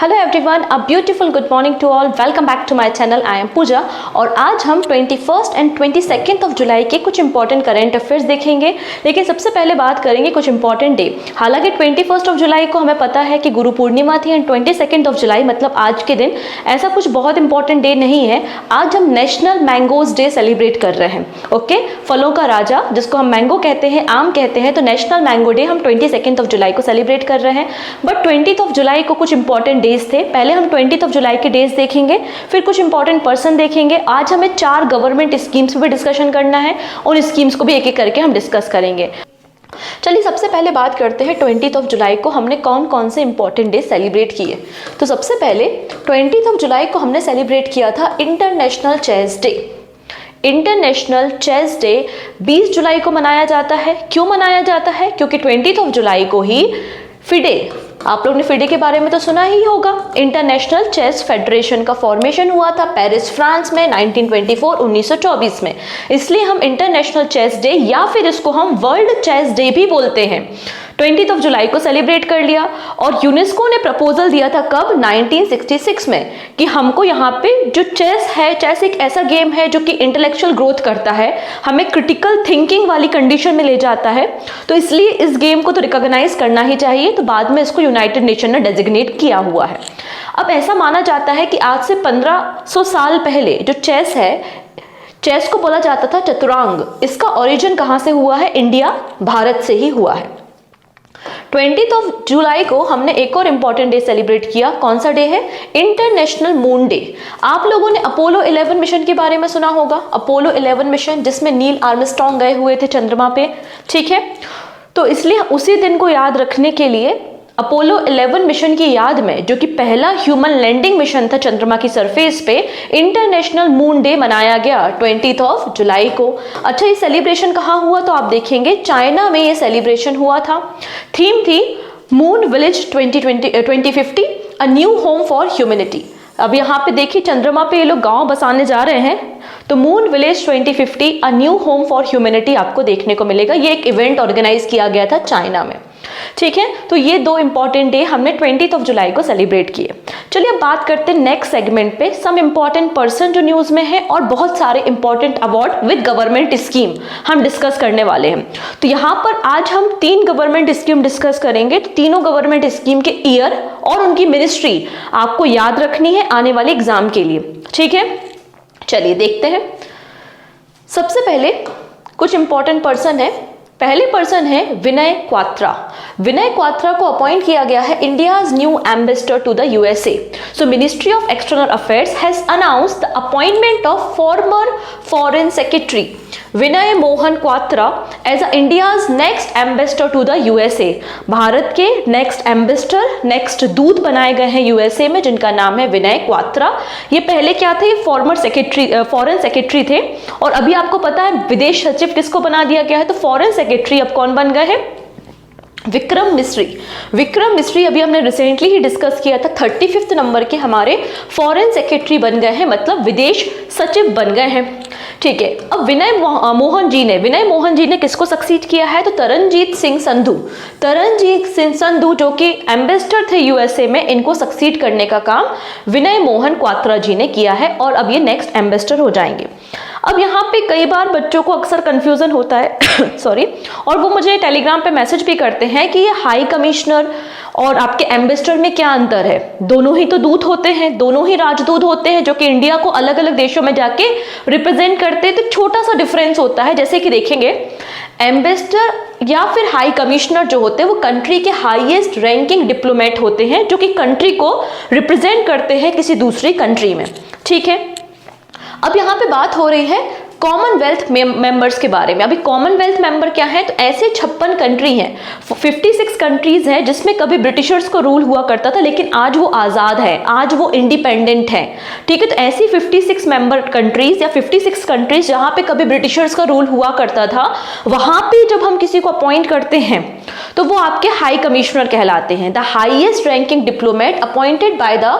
Hello everyone, a beautiful good morning to all. Welcome back to my channel. I am Pooja और आज हम 21 and 22 of July के कुछ important current affairs देखेंगे। लेकिन सबसे पहले बात करेंगे कुछ इंपॉर्टेंट डे। हालांकि 21 ऑफ जुलाई को हमें पता है कि गुरु पूर्णिमा थी एंड 22 ऑफ जुलाई मतलब आज के दिन ऐसा कुछ बहुत इंपॉर्टेंट डे नहीं है। आज हम नेशनल मैंगोज डे सेलिब्रेट कर रहे हैं। ओके, फलों का राजा जिसको हम मैंगो कहते हैं, आम कहते हैं, तो नेशनल मैंगो डे हम 22 ऑफ जुलाई को सेलिब्रेट कर रहे हैं। बट 20 ऑफ जुलाई को कुछ इंपॉर्टेंट थे। पहले हम 20 ऑफ जुलाई के डेज देखेंगे, फिर कुछ इंपॉर्टेंट पर्सन देखेंगे। आज हमें 4 गवर्नमेंट स्कीम्स पे भी डिस्कशन करना है और स्कीम्स को भी एक एक करके हम डिस्कस करेंगे। चलिए सबसे पहले बात करते हैं 20 ऑफ जुलाई को हमने कौन कौन से इंपॉर्टेंट डे सेलिब्रेट किए। तो सबसे पहले 20 ऑफ जुलाई को हमने सेलिब्रेट किया था international chess day. International chess day 20 जुलाई को मनाया जाता है। क्यों मनाया जाता है? क्योंकि 20 ऑफ जुलाई को ही फिडे, आप लोग ने फिडे के बारे में तो सुना ही होगा, इंटरनेशनल चेस फेडरेशन का फॉर्मेशन हुआ था पेरिस फ्रांस में 1924 में। इसलिए हम इंटरनेशनल चेस डे या फिर इसको हम वर्ल्ड चेस डे भी बोलते हैं। 20 ऑफ जुलाई को सेलिब्रेट कर लिया और यूनेस्को ने प्रपोजल दिया था कब? 1966 में कि हमको यहाँ पे जो चेस है, चेस एक ऐसा गेम है जो कि इंटेलेक्चुअल ग्रोथ करता है, हमें क्रिटिकल थिंकिंग वाली कंडीशन में ले जाता है, तो इसलिए इस गेम को तो रिकॉग्नाइज करना ही चाहिए। तो बाद में इसको यूनाइटेड नेशन ने डेजिग्नेट किया हुआ है। अब ऐसा माना जाता है कि आज से 1500 साल पहले जो चेस है, चेस को बोला जाता था चतुरांग। इसका ओरिजिन कहाँ से हुआ है? इंडिया, भारत से ही हुआ है। 20 ऑफ जुलाई को हमने एक और इंपॉर्टेंट डे सेलिब्रेट किया। कौन सा डे है? International moon day. आप लोगों ने अपोलो 11 मिशन के बारे में सुना होगा। अपोलो 11 मिशन जिसमें नील आर्मस्ट्रॉन्ग गए हुए थे चंद्रमा पे, ठीक है। तो इसलिए उसी दिन को याद रखने के लिए अपोलो 11 मिशन की याद में, जो कि पहला ह्यूमन लैंडिंग मिशन था चंद्रमा की सरफेस पे, इंटरनेशनल मून डे मनाया गया 20 ऑफ जुलाई को। अच्छा, ये सेलिब्रेशन कहाँ हुआ? तो आप देखेंगे चाइना में ये सेलिब्रेशन हुआ था। थीम थी moon village 2050 a new home for humanity. अब यहाँ पे देखिए चंद्रमा पे ये लोग गांव बसाने जा रहे हैं, तो moon village 2050 a new home for humanity आपको देखने को मिलेगा। ये एक इवेंट ऑर्गेनाइज किया गया था चाइना में, ठीक है। तो ये 2 इंपॉर्टेंट डे हमने 20 ऑफ जुलाई को सेलिब्रेट किए। चलिए अब बात करते हैं नेक्स्ट सेगमेंट पे, सम इंपॉर्टेंट पर्सन जो न्यूज में है और बहुत सारे important award with government scheme हम डिस्कस करने वाले हैं। तो यहाँ पर आज हम 3 गवर्नमेंट स्कीम डिस्कस करेंगे। तो तीनों गवर्नमेंट स्कीम के ईयर और उनकी मिनिस्ट्री आपको याद रखनी है आने वाले एग्जाम के लिए, ठीक है। चलिए देखते हैं। सबसे पहले कुछ इंपॉर्टेंट पर्सन है। पहले पर्सन है विनय क्वात्रा। विनय क्वात्रा को अपॉइंट किया गया है India's new ambassador to the USA. So ministry of external affairs has announced the appointment of former foreign secretary Vinay Mohan Kwatra as India's next ambassador to the USA. Bharat के नेक्स्ट एम्बेसडर, नेक्स्ट दूत बनाए गए हैं यूएसए में, जिनका नाम है विनय क्वात्रा। ये पहले क्या थे? फॉर्मर सेक्रेटरी, फॉरेन सेक्रेटरी थे। और अभी आपको पता है विदेश सचिव किसको बना दिया गया है? तो फॉरेन सेक्रेटरी अब कौन बन गए हैं? विक्रम मिस्री। विक्रम मिस्री अभी हमने रिसेंटली ही डिस्कस किया था, 35वें नंबर के हमारे फॉरेन सेक्रेटरी बन गए हैं, मतलब विदेश सचिव बन गए हैं, ठीक है। अब विनय मोहन जी ने किसको सक्सीड किया है? तो तरनजीत सिंह संधू जो कि एम्बेसडर थे यूएसए में, इनको सक्सीड करने का काम विनय मोहन क्वात्रा जी ने किया है और अब ये नेक्स्ट एम्बेसडर हो जाएंगे। अब यहाँ पे कई बार बच्चों को अक्सर कंफ्यूजन होता है सॉरी, और वो मुझे टेलीग्राम पे मैसेज भी करते हैं कि ये हाई कमिश्नर और आपके एम्बेसडर में क्या अंतर है? दोनों ही तो दूत होते हैं, दोनों ही राजदूत होते हैं जो कि इंडिया को अलग अलग देशों में जाके रिप्रेजेंट करते हैं। तो छोटा सा डिफरेंस होता है। जैसे कि देखेंगे, एम्बेसडर या फिर हाई कमिश्नर जो होते हैं वो कंट्री के हाईएस्ट रैंकिंग डिप्लोमेट होते हैं जो कि कंट्री को रिप्रेजेंट करते हैं किसी दूसरी कंट्री में, ठीक है। अब यहाँ पे बात हो रही है कॉमनवेल्थ मेंबर्स के बारे में। अभी कॉमनवेल्थ मेंबर क्या है? तो ऐसे 56 कंट्री हैं, 56 कंट्रीज हैं जिसमें कभी ब्रिटिशर्स को रूल हुआ करता था, लेकिन आज वो आज़ाद है, आज वो इंडिपेंडेंट है, ठीक है। तो ऐसी 56 मेंबर कंट्रीज या 56 कंट्रीज जहाँ पे कभी ब्रिटिशर्स का रूल हुआ करता था, वहाँ पे जब हम किसी को अपॉइंट करते हैं तो वो आपके हाई कमिश्नर कहलाते हैं। The highest ranking diplomat appointed by the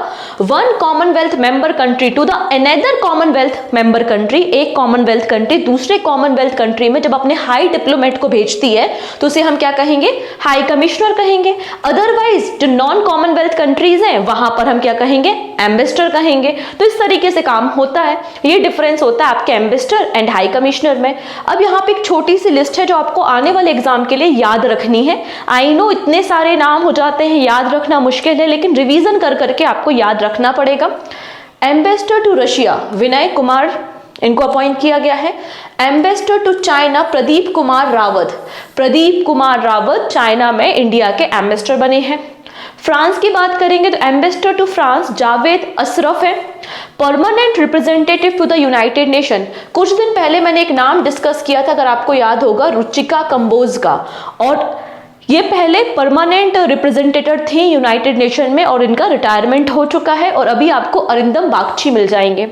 one commonwealth member country to the another commonwealth member country. एक कॉमनवेल्थ कॉमनवेल्थ कंट्री दूसरे कॉमनवेल्थ कंट्री में जब अपने हाई डिप्लोमेट को भेजती है तो उसे हम क्या कहेंगे, हाई कमिश्नर कहेंगे। अदरवाइज जो नॉन कॉमनवेल्थ कंट्रीज हैं वहां पर हम क्या कहेंगे, एम्बेसडर कहेंगे। तो इस तरीके से काम होता है, ये डिफरेंस होता है आपके एम्बेसडर एंड हाई कमिश्नर में। अब यहाँ पे एक छोटी सी लिस्ट है जो आपको आने वाले एग्जाम के लिए याद रखनी है। आई नो इतने सारे नाम हो जाते हैं, याद रखना मुश्किल है, लेकिन रिवीजन कर करके आपको याद रखना पड़ेगा। Ambassador to Russia Vinay Kumar, इनको अपॉइंट किया गया है। Ambassador to China Pradeep Kumar Rawat, Pradeep Kumar Rawat China में इंडिया के एम्बेसडर बने हैं। फ्रांस की बात करेंगे तो ambassador to France Javed Ashraf है। Permanent representative to the United Nation, कुछ दिन पहले मैंने एक नाम डिस्कस किया था, अगर आपको याद होगा, रुचिका कंबोज का, और ये पहले परमानेंट रिप्रेजेंटेटिव थी यूनाइटेड नेशन में और इनका रिटायरमेंट हो चुका है, और अभी आपको अरिंदम बागची मिल जाएंगे।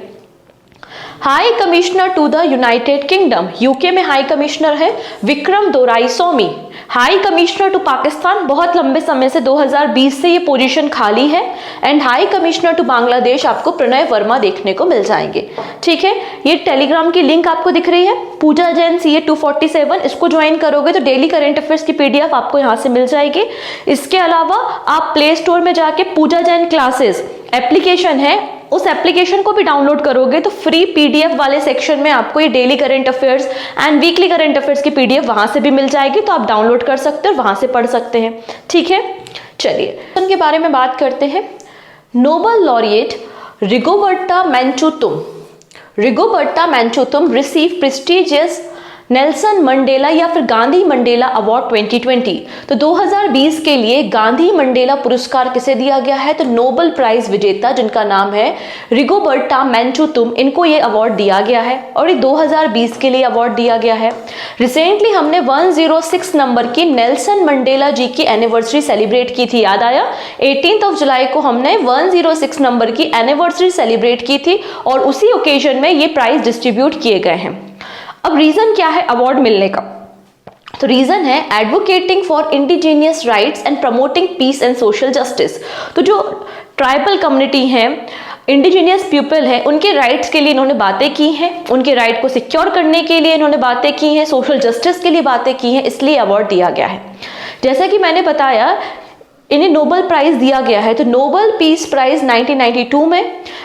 High commissioner to the United Kingdom, UK में हाई कमिश्नर है Vikram Doraiswami. High commissioner to Pakistan, बहुत लंबे समय से 2020 से ये पोजीशन खाली है। And high commissioner to Bangladesh आपको प्रणय वर्मा देखने को मिल जाएंगे। ठीक है, ये टेलीग्राम की लिंक आपको दिख रही है, पूजा जैन CA 247, इसको ज्वाइन करोगे तो डेली करंट अफेयर्स की PDF आपको यहाँ से मिल जाएगी। इसके अलावा आप प्ले स्टोर में जाके पूजा जैन क्लासेस एप्लीकेशन है, उस एप्लीकेशन को भी डाउनलोड करोगे तो फ्री PDF वाले सेक्शन में आपको ये daily current affairs and weekly current affairs की PDF वहां से भी मिल जाएगी, तो आप डाउनलोड कर सकते हो और वहां से पढ़ सकते हैं। ठीक है, चलिए उनके बारे में बात करते हैं। Nobel laureate Rigoberta Menchu Tum, Rigoberta Menchu Tum receive prestigious Nelson Mandela या फिर गांधी मंडेला अवार्ड 2020। तो 2020 के लिए गांधी मंडेला पुरस्कार किसे दिया गया है, तो नोबेल प्राइज विजेता जिनका नाम है रिगोबर्टा मेंचुतुम, इनको ये अवार्ड दिया गया है और ये 2020 के लिए अवार्ड दिया गया है। रिसेंटली हमने 106 नंबर की नेल्सन मंडेला जी की एनिवर्सरी सेलिब्रेट की थी, याद आया, 18 जुलाई को हमने 106 नंबर की एनिवर्सरी सेलिब्रेट की थी और उसी ओकेजन में ये प्राइज डिस्ट्रीब्यूट किए गए हैं। अब रीजन क्या है अवार्ड मिलने का, तो रीजन है advocating for indigenous rights and promoting peace and social justice. तो जो ट्राइबल कम्युनिटी है, इंडिजीनियस पीपल है, उनके राइट्स के लिए इन्होंने बातें की हैं, उनके राइट को सिक्योर करने के लिए इन्होंने बातें की हैं, सोशल जस्टिस के लिए बातें की हैं, इसलिए अवार्ड दिया गया है। जैसा कि मैंने बताया इन्हें नोबेल प्राइज दिया गया है, तो नोबेल पीस प्राइज 1992 में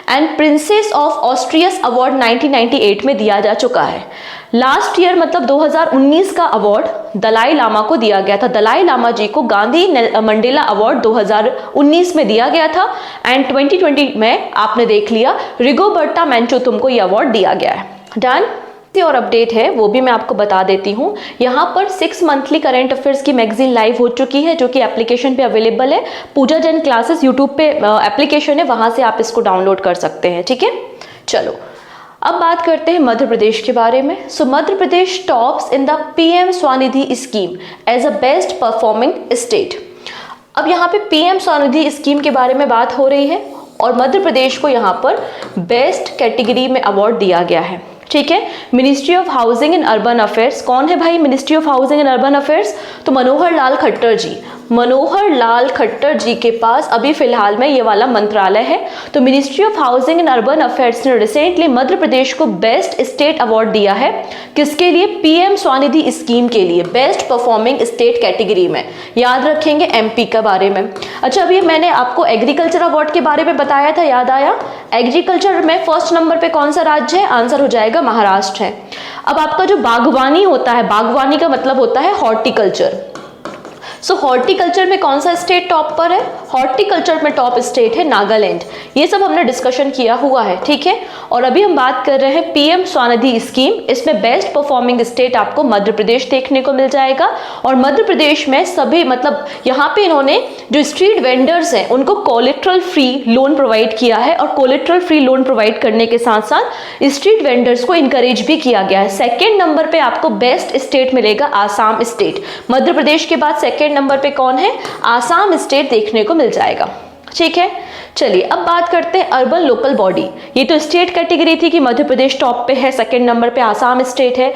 एंड प्रिंसेस ऑफ ऑस्ट्रियस अवार्ड 1998 में दिया जा चुका है। लास्ट ईयर मतलब 2019 का अवार्ड दलाई लामा को दिया गया था। दलाई लामा जी को गांधी मंडेला अवार्ड 2019 में दिया गया था एंड 2020 में आपने देख लिया रिगोबर्टा मेंचुतुम को यह अवार्ड दिया गया है। डन। और अपडेट है वो भी मैं आपको बता देती हूँ। यहाँ पर 6 मंथली करंट अफेयर्स की मैगजीन लाइव हो चुकी है जो कि एप्लीकेशन पे अवेलेबल है। पूजा जैन क्लासेस यूट्यूब पे एप्लीकेशन है, वहां से आप इसको डाउनलोड कर सकते हैं। ठीक है, चलो अब बात करते हैं मध्य प्रदेश के बारे में। So Madhya Pradesh tops in the PM Svanidhi scheme as a best performing state. अब यहाँ पे PM स्वनिधि स्कीम के बारे में बात हो रही है और मध्य प्रदेश को यहाँ पर बेस्ट कैटेगरी में अवार्ड दिया गया है। ठीक है, ministry of housing and urban affairs, कौन है भाई ministry of housing and urban affairs, तो मनोहर लाल खट्टर जी। मनोहर लाल खट्टर जी के पास अभी फिलहाल में ये वाला मंत्रालय है। तो ministry of housing and urban affairs ने रिसेंटली मध्य प्रदेश को बेस्ट स्टेट अवार्ड दिया है। किसके लिए? PM स्वनिधि स्कीम के लिए, बेस्ट परफॉर्मिंग स्टेट कैटेगरी में। याद रखेंगे MP के बारे में। अच्छा, अभी मैंने आपको एग्रीकल्चर अवार्ड के बारे में बताया था, याद आया? एग्रीकल्चर में फर्स्ट नंबर पे कौन सा राज्य है? आंसर हो जाएगा महाराष्ट्र है। अब आपका जो बागवानी होता है, बागवानी का मतलब होता है हॉर्टिकल्चर। सो हॉर्टिकल्चर में कौन सा स्टेट टॉप पर है? हॉर्टिकल्चर में टॉप स्टेट है नागालैंड। ये सब हमने डिस्कशन किया हुआ है। ठीक है, और अभी हम बात कर रहे हैं PM स्वनिधि स्कीम। इसमें बेस्ट परफॉर्मिंग स्टेट आपको मध्य प्रदेश देखने को मिल जाएगा। और मध्य प्रदेश में सभी मतलब यहाँ पे इन्होंने जो स्ट्रीट वेंडर्स हैं उनको कोलेट्रल फ्री लोन प्रोवाइड किया है और कोलेट्रल फ्री लोन प्रोवाइड करने के साथ साथ स्ट्रीट वेंडर्स को इनकरेज भी किया गया है। सेकेंड नंबर पे आपको बेस्ट स्टेट मिलेगा आसाम स्टेट। मध्य प्रदेश के बाद सेकेंड नंबर पे कौन है? आसाम स्टेट देखने को मिल जाएगा। ठीक है, चलिए अब बात करते हैं अर्बन लोकल बॉडी। ये तो स्टेट कैटेगरी थी कि मध्य प्रदेश टॉप पे है, सेकंड नंबर पे आसाम स्टेट है,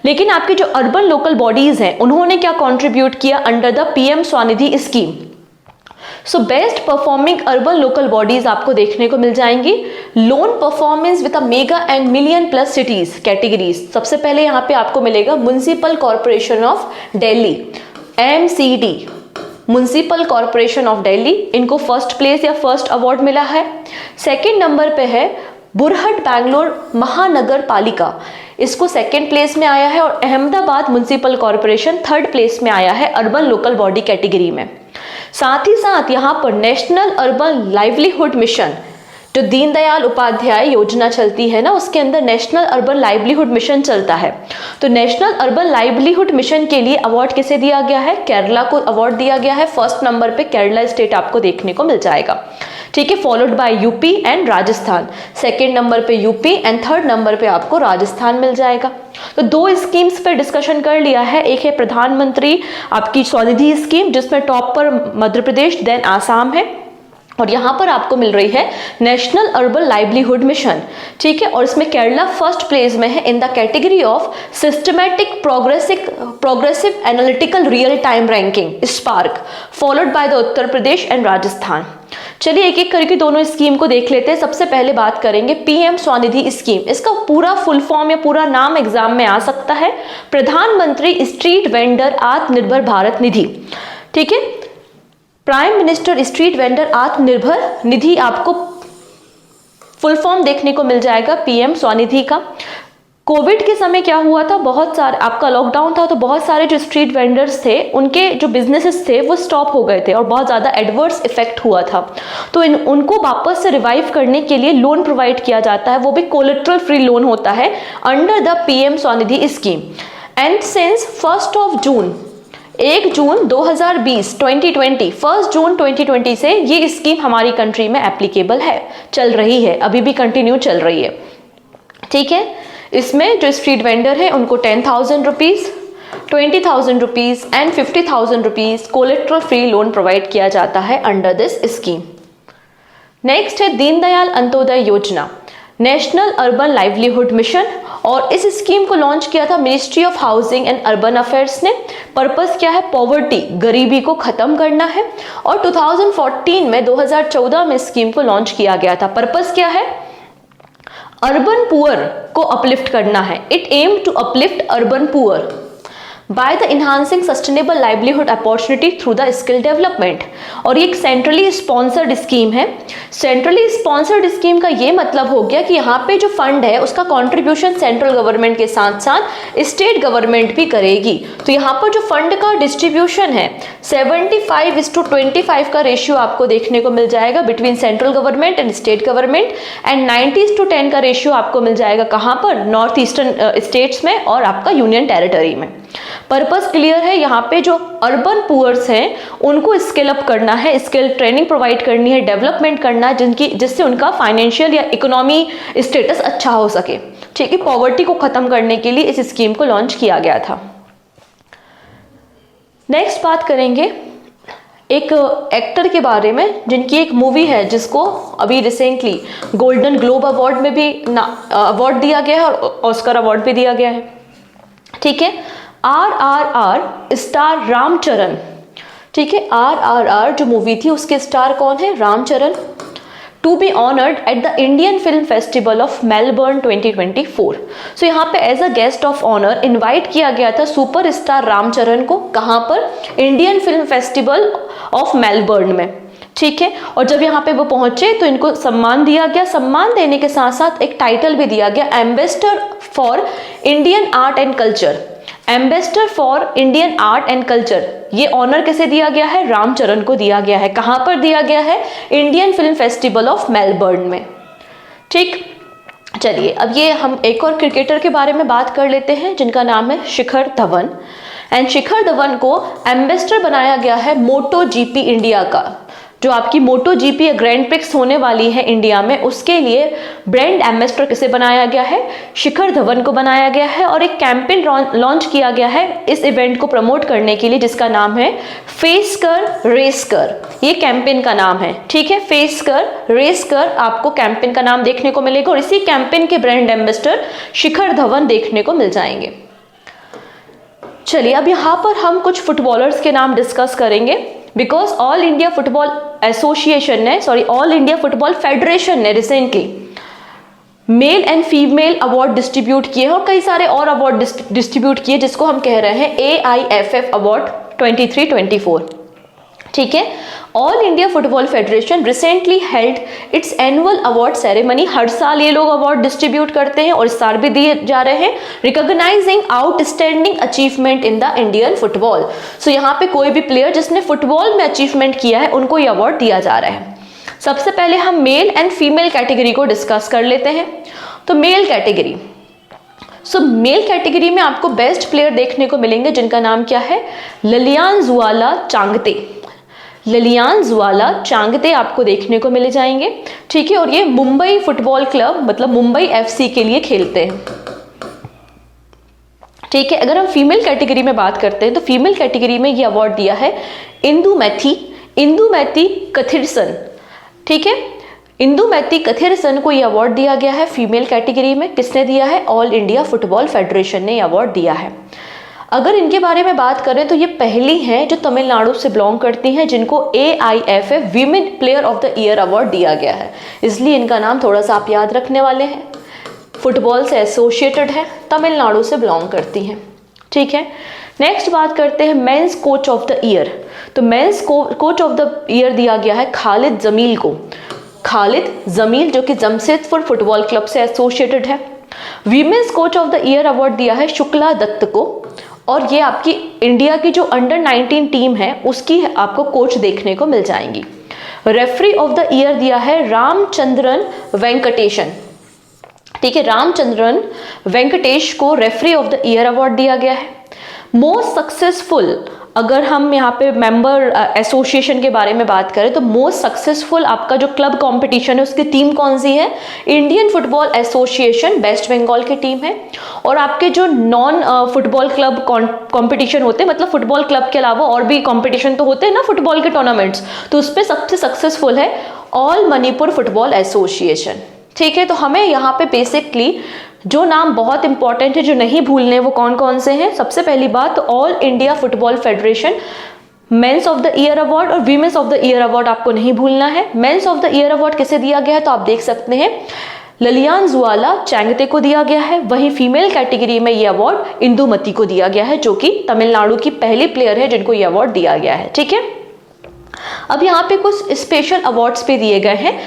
लेकिन आपकी जो अर्बन लोकल बॉडीज हैं उन्होंने क्या कंट्रीब्यूट किया under the PM Svanidhi scheme? So best performing urban local bodies आपको देखने को मिल जाएंगी। Loan performance with a mega and million plus cities categories, सबसे पहले यहाँ पे आपको मिलेगा municipal corporation of Delhi, MCD, municipal corporation of Delhi, इनको फर्स्ट प्लेस या फर्स्ट अवार्ड मिला है। सेकेंड नंबर पे है बुरहट बैंगलोर महानगर पालिका, इसको सेकेंड प्लेस में आया है। और Ahmedabad municipal corporation third place में आया है अर्बन लोकल बॉडी कैटेगरी में। साथ ही साथ यहाँ पर नेशनल अर्बन लाइवलीहुड मिशन, जो दीनदयाल उपाध्याय योजना चलती है ना, उसके अंदर नेशनल अर्बन लाइवलीहुड मिशन चलता है। तो नेशनल अर्बन लाइवलीहुड मिशन के लिए अवार्ड किसे दिया गया है? केरला को अवार्ड दिया गया है। फर्स्ट नंबर पे केरला स्टेट आपको देखने को मिल जाएगा, ठीक है, followed by UP and Rajasthan. Second number पे यूपी एंड थर्ड नंबर पे आपको राजस्थान मिल जाएगा। तो दो स्कीम्स पर डिस्कशन कर लिया है। एक है प्रधानमंत्री आपकी स्वनिधि स्कीम, जिसमें टॉप पर मध्य प्रदेश देन आसाम है, और यहाँ पर आपको मिल रही है नेशनल अर्बन लाइवलीहुड मिशन, ठीक है, और इसमें केरला फर्स्ट प्लेस में है in the category of systematic progressive analytical real time ranking spark, followed by the Uttar Pradesh and Rajasthan. चलिए एक एक करके दोनों स्कीम को देख लेते हैं। सबसे पहले बात करेंगे PM स्वनिधि स्कीम। इसका पूरा फुल फॉर्म या पूरा नाम एग्जाम में आ सकता है, प्रधानमंत्री स्ट्रीट वेंडर आत्मनिर्भर भारत निधि, ठीक है, prime minister street vendor Atmanirbhar Nidhi आपको फुल फॉर्म देखने को मिल जाएगा PM स्वनिधि का। कोविड के समय क्या हुआ था, बहुत सारे आपका लॉकडाउन था, तो बहुत सारे जो स्ट्रीट वेंडर्स थे उनके जो बिजनेसेस थे वो स्टॉप हो गए थे और बहुत ज़्यादा एडवर्स इफेक्ट हुआ था। तो उनको वापस से रिवाइव करने के लिए लोन प्रोवाइड किया जाता है, वो भी कोलेट्रल फ्री लोन होता है under the PM Svanidhi scheme. And since 1 जून 2020 1 जून 2020 से ये स्कीम हमारी कंट्री में एप्लीकेबल है, चल रही है, अभी भी कंटिन्यू चल रही है, ठीक है। इसमें जो स्ट्रीट वेंडर है उनको 10,000 rupees, 20,000 rupees and 50,000 rupees collateral free loan provide किया जाता है अंडर दिस स्कीम। नेक्स्ट है दीनदयाल अंत्योदय योजना, नेशनल अर्बन लाइवलीहुड मिशन, और इस स्कीम को लॉन्च किया था ministry of housing and urban affairs ने। पर्पस क्या है? पॉवर्टी, गरीबी को खत्म करना है। और 2014 में 2014 में स्कीम को लॉन्च किया गया था। पर्पस क्या है? अर्बन पुअर को अपलिफ्ट करना है। It aim to uplift urban poor by the enhancing sustainable livelihood opportunity through the skill development. और ये एक सेंट्रली स्पॉन्सर्ड स्कीम है। सेंट्रली स्पॉन्सर्ड स्कीम का ये मतलब हो गया कि यहाँ पे जो फंड है उसका कंट्रीब्यूशन सेंट्रल गवर्नमेंट के साथ साथ स्टेट गवर्नमेंट भी करेगी। तो यहाँ पर जो फंड का डिस्ट्रीब्यूशन है 75:25 का रेशियो आपको देखने को मिल जाएगा between central government and state government, and 90:10 का रेशियो आपको मिल जाएगा कहाँ पर? नॉर्थ ईस्टर्न स्टेट्स में और आपका यूनियन टेरिटरी में। पर्पस क्लियर है, यहाँ पे जो अर्बन पुअर्स हैं उनको स्किल अप करना है, स्किल ट्रेनिंग प्रोवाइड करनी है, डेवलपमेंट करना है, जिससे उनका फाइनेंशियल या इकोनॉमी स्टेटस अच्छा हो सके, ठीक है। पॉवर्टी को खत्म करने के लिए इस स्कीम को लॉन्च किया गया था। नेक्स्ट बात करेंगे एक एक्टर के बारे में जिनकी एक मूवी है जिसको अभी रिसेंटली गोल्डन ग्लोब अवार्ड में भी अवार्ड दिया गया है और ऑस्कर अवार्ड भी दिया गया है, ठीक है। RRR स्टार रामचरण, ठीक है। RRR जो मूवी थी उसके स्टार कौन है? Ramcharan. To be honoured at the Indian film festival of Melbourne 2024। So यहाँ पे as a guest of honour invite किया गया था सुपर स्टार रामचरण को। कहाँ पर? Indian film festival of Melbourne में, ठीक है। और जब यहाँ पे वो पहुंचे तो इनको सम्मान दिया गया। सम्मान देने के साथ साथ एक टाइटल भी दिया गया, ambassador for Indian art and culture. Ambassador for Indian art and culture, ये ऑनर किसे दिया गया है? रामचरण को दिया गया है। कहाँ पर दिया गया है? Indian film festival of Melbourne में, ठीक। चलिए अब ये हम एक और क्रिकेटर के बारे में बात कर लेते हैं जिनका नाम है शिखर धवन। एंड शिखर धवन को एम्बेसडर बनाया गया है मोटो जीपी इंडिया का। जो आपकी मोटो जीपी ग्रैंड प्रिक्स होने वाली है इंडिया में, उसके लिए ब्रांड एम्बेसडर किसे बनाया गया है? शिखर धवन को बनाया गया है। और एक कैंपेन लॉन्च किया गया है इस इवेंट को प्रमोट करने के लिए जिसका नाम है फेस कर रेस कर। ये कैंपेन का नाम है, ठीक है। फेस कर रेस कर आपको कैंपेन का नाम देखने को मिलेगा और इसी कैंपेन के ब्रांड एम्बेसडर शिखर धवन देखने को मिल जाएंगे। चलिए अब यहाँ पर हम कुछ फुटबॉलर्स के नाम डिस्कस करेंगे। Because all India football association ने, sorry, all India football federation ने recently male and female award distribute किए हैं और कई सारे और अवार्ड डिस्ट्रीब्यूट किए, जिसको हम कह रहे हैं AIFF अवार्ड 23-24। ठीक है, all India football federation recently held its annual award ceremony. हर साल ये लोग अवार्ड डिस्ट्रीब्यूट करते हैं और इस साल भी दिए जा रहे हैं, recognising outstanding achievement in the Indian football. So यहाँ पे कोई भी प्लेयर जिसने फुटबॉल में अचीवमेंट किया है उनको ये अवार्ड दिया जा रहा है। सबसे पहले हम मेल एंड फीमेल कैटेगरी को डिस्कस कर लेते हैं। तो मेल कैटेगरी, मेल कैटेगरी में आपको बेस्ट प्लेयर देखने को मिलेंगे जिनका नाम क्या है, ललियानजुआला चांगते। ललियानजुआला चांगते आपको देखने को मिल जाएंगे। ठीक है, और ये मुंबई फुटबॉल क्लब मतलब मुंबई FC के लिए खेलते हैं। ठीक है, अगर हम फीमेल कैटेगरी में बात करते हैं तो फीमेल कैटेगरी में ये अवार्ड दिया है इंदुमती कथिरसन। ठीक है, इंदुमती कथिरसन को ये अवार्ड दिया गया है फीमेल कैटेगरी में। किसने दिया है? ऑल इंडिया फुटबॉल फेडरेशन ने अवार्ड दिया है। अगर इनके बारे में बात करें तो ये पहली हैं जो तमिलनाडु से बिलोंग करती हैं जिनको AIFF women player of the year award दिया गया है, इसलिए इनका नाम थोड़ा सा आप याद रखने वाले हैं। फुटबॉल से एसोसिएटेड है, तमिलनाडु से बिलोंग करती हैं। ठीक है, नेक्स्ट बात करते हैं men's coach of the year. तो men's coach of the year दिया गया है खालिद जमील को। खालिद जमील जो कि जमशेदपुर फुटबॉल क्लब से एसोसिएटेड है। Women's coach of the year award दिया है शुक्ला दत्त को, और ये आपकी इंडिया की जो अंडर 19 टीम है उसकी आपको कोच देखने को मिल जाएंगी। रेफरी ऑफ द ईयर दिया है रामचंद्रन वेंकटेशन। ठीक है, रामचंद्रन वेंकटेश को referee of the year award दिया गया है। मोस्ट सक्सेसफुल, अगर हम यहाँ पे मेंबर एसोसिएशन के बारे में बात करें तो मोस्ट सक्सेसफुल आपका जो क्लब कंपटीशन है उसकी टीम कौन सी है? Indian football association west Bengal की टीम है। और आपके जो नॉन फुटबॉल क्लब कंपटीशन होते हैं, मतलब फुटबॉल क्लब के अलावा और भी कंपटीशन तो होते हैं ना फुटबॉल के टूर्नामेंट्स, तो उसमें सबसे सक्सेसफुल है ऑल मणिपुर फुटबॉल एसोसिएशन। ठीक है, तो हमें यहाँ पे बेसिकली जो नाम बहुत इंपॉर्टेंट है जो नहीं भूलने, वो कौन कौन से हैं? सबसे पहली बात, all India football federation men's of the year award और women's of the year award आपको नहीं भूलना है। Men's of the year award किसे दिया गया है तो आप देख सकते हैं ललियानजुआला चांगते को दिया गया है। वहीं फीमेल कैटेगरी में ये अवार्ड इंदुमती को दिया गया है जो कि तमिलनाडु की पहली प्लेयर है जिनको ये अवार्ड दिया गया है। ठीक है, अब यहाँ पे कुछ स्पेशल अवार्ड्स भी दिए गए हैं।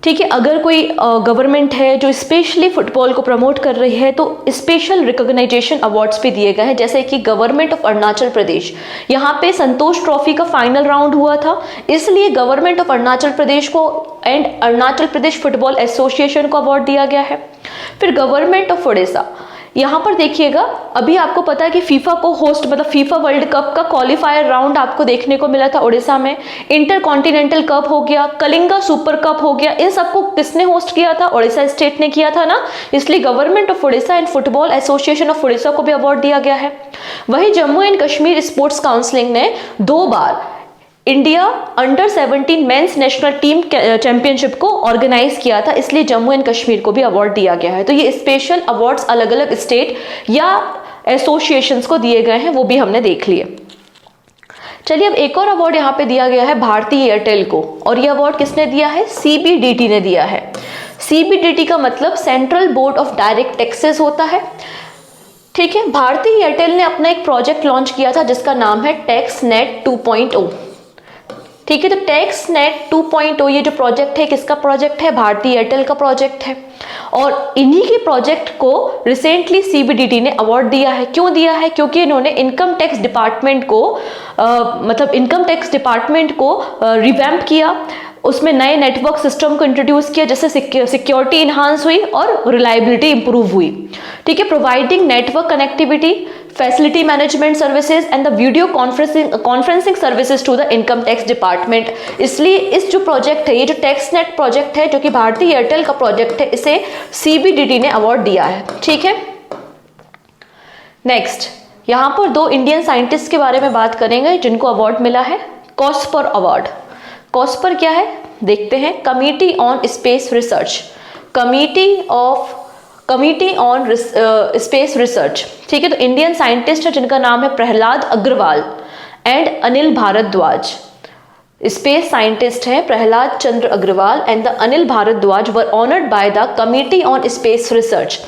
ठीक है, अगर कोई गवर्नमेंट है जो स्पेशली फुटबॉल को प्रमोट कर रही है तो स्पेशल रिकॉग्नाइजेशन अवार्ड्स भी दिए गए हैं, जैसे कि गवर्नमेंट ऑफ अरुणाचल प्रदेश। यहाँ पे संतोष ट्रॉफी का फाइनल राउंड हुआ था, इसलिए गवर्नमेंट ऑफ अरुणाचल प्रदेश को and Arunachal Pradesh football association को अवार्ड दिया गया है। फिर गवर्नमेंट ऑफ उड़ीसा, यहाँ पर देखिएगा, अभी आपको पता है कि फीफा को होस्ट मतलब फीफा वर्ल्ड कप का क्वालिफायर राउंड आपको देखने को मिला था उड़ीसा में। इंटर कॉन्टिनेंटल कप हो गया, कलिंगा सुपर कप हो गया, इन सबको किसने होस्ट किया था? उड़ीसा स्टेट ने किया था ना, इसलिए government of Orissa and football association of Orissa को भी अवार्ड दिया गया है। वहीं Jammu and Kashmir sports counselling ने 2 बार India under 17 men's national team championship को ऑर्गेनाइज किया था, इसलिए जम्मू एंड कश्मीर को भी अवार्ड दिया गया है। तो ये स्पेशल अवार्ड्स अलग अलग स्टेट या एसोसिएशंस को दिए गए हैं, वो भी हमने देख लिए। चलिए, अब एक और अवार्ड यहाँ पे दिया गया है भारती एयरटेल को, और ये अवार्ड किसने दिया है? CBDT ने दिया है। CBDT का मतलब central board of direct taxes होता है। ठीक है, भारती एयरटेल ने अपना एक प्रोजेक्ट लॉन्च किया था जिसका नाम है टैक्स नेट 2.0। ठीक है, तो टैक्स नेट 2.0 ये जो प्रोजेक्ट है किसका प्रोजेक्ट है? भारती एयरटेल का प्रोजेक्ट है, और इन्हीं के प्रोजेक्ट को रिसेंटली CBDT ने अवार्ड दिया है। क्यों दिया है? क्योंकि इन्होंने इनकम टैक्स डिपार्टमेंट को इनकम टैक्स डिपार्टमेंट को रिवैम्प किया, उसमें नए नेटवर्क सिस्टम को इंट्रोड्यूस किया जिससे सिक्योरिटी इन्हांस हुई और रिलायबिलिटी इंप्रूव हुई। ठीक है, providing network connectivity, facility management services and the video conferencing services to the income tax department. इसलिए इस जो प्रोजेक्ट है, ये जो टैक्स नेट प्रोजेक्ट है जो कि भारती एयरटेल का प्रोजेक्ट है, इसे CBDT ने अवार्ड दिया है। ठीक है, नेक्स्ट यहाँ पर 2 इंडियन साइंटिस्ट के बारे में बात करेंगे जिनको अवार्ड मिला है कॉस्पर अवार्ड। कॉस्पर क्या है देखते हैं। Committee on space research, committee on space research. ठीक है, तो इंडियन साइंटिस्ट है जिनका नाम है Prahlad Agarwal and Anil Bhardwaj. Space scientist हैं Prahlad Chandra Agarwal and the Anil Bhardwaj were honoured by the committee on space research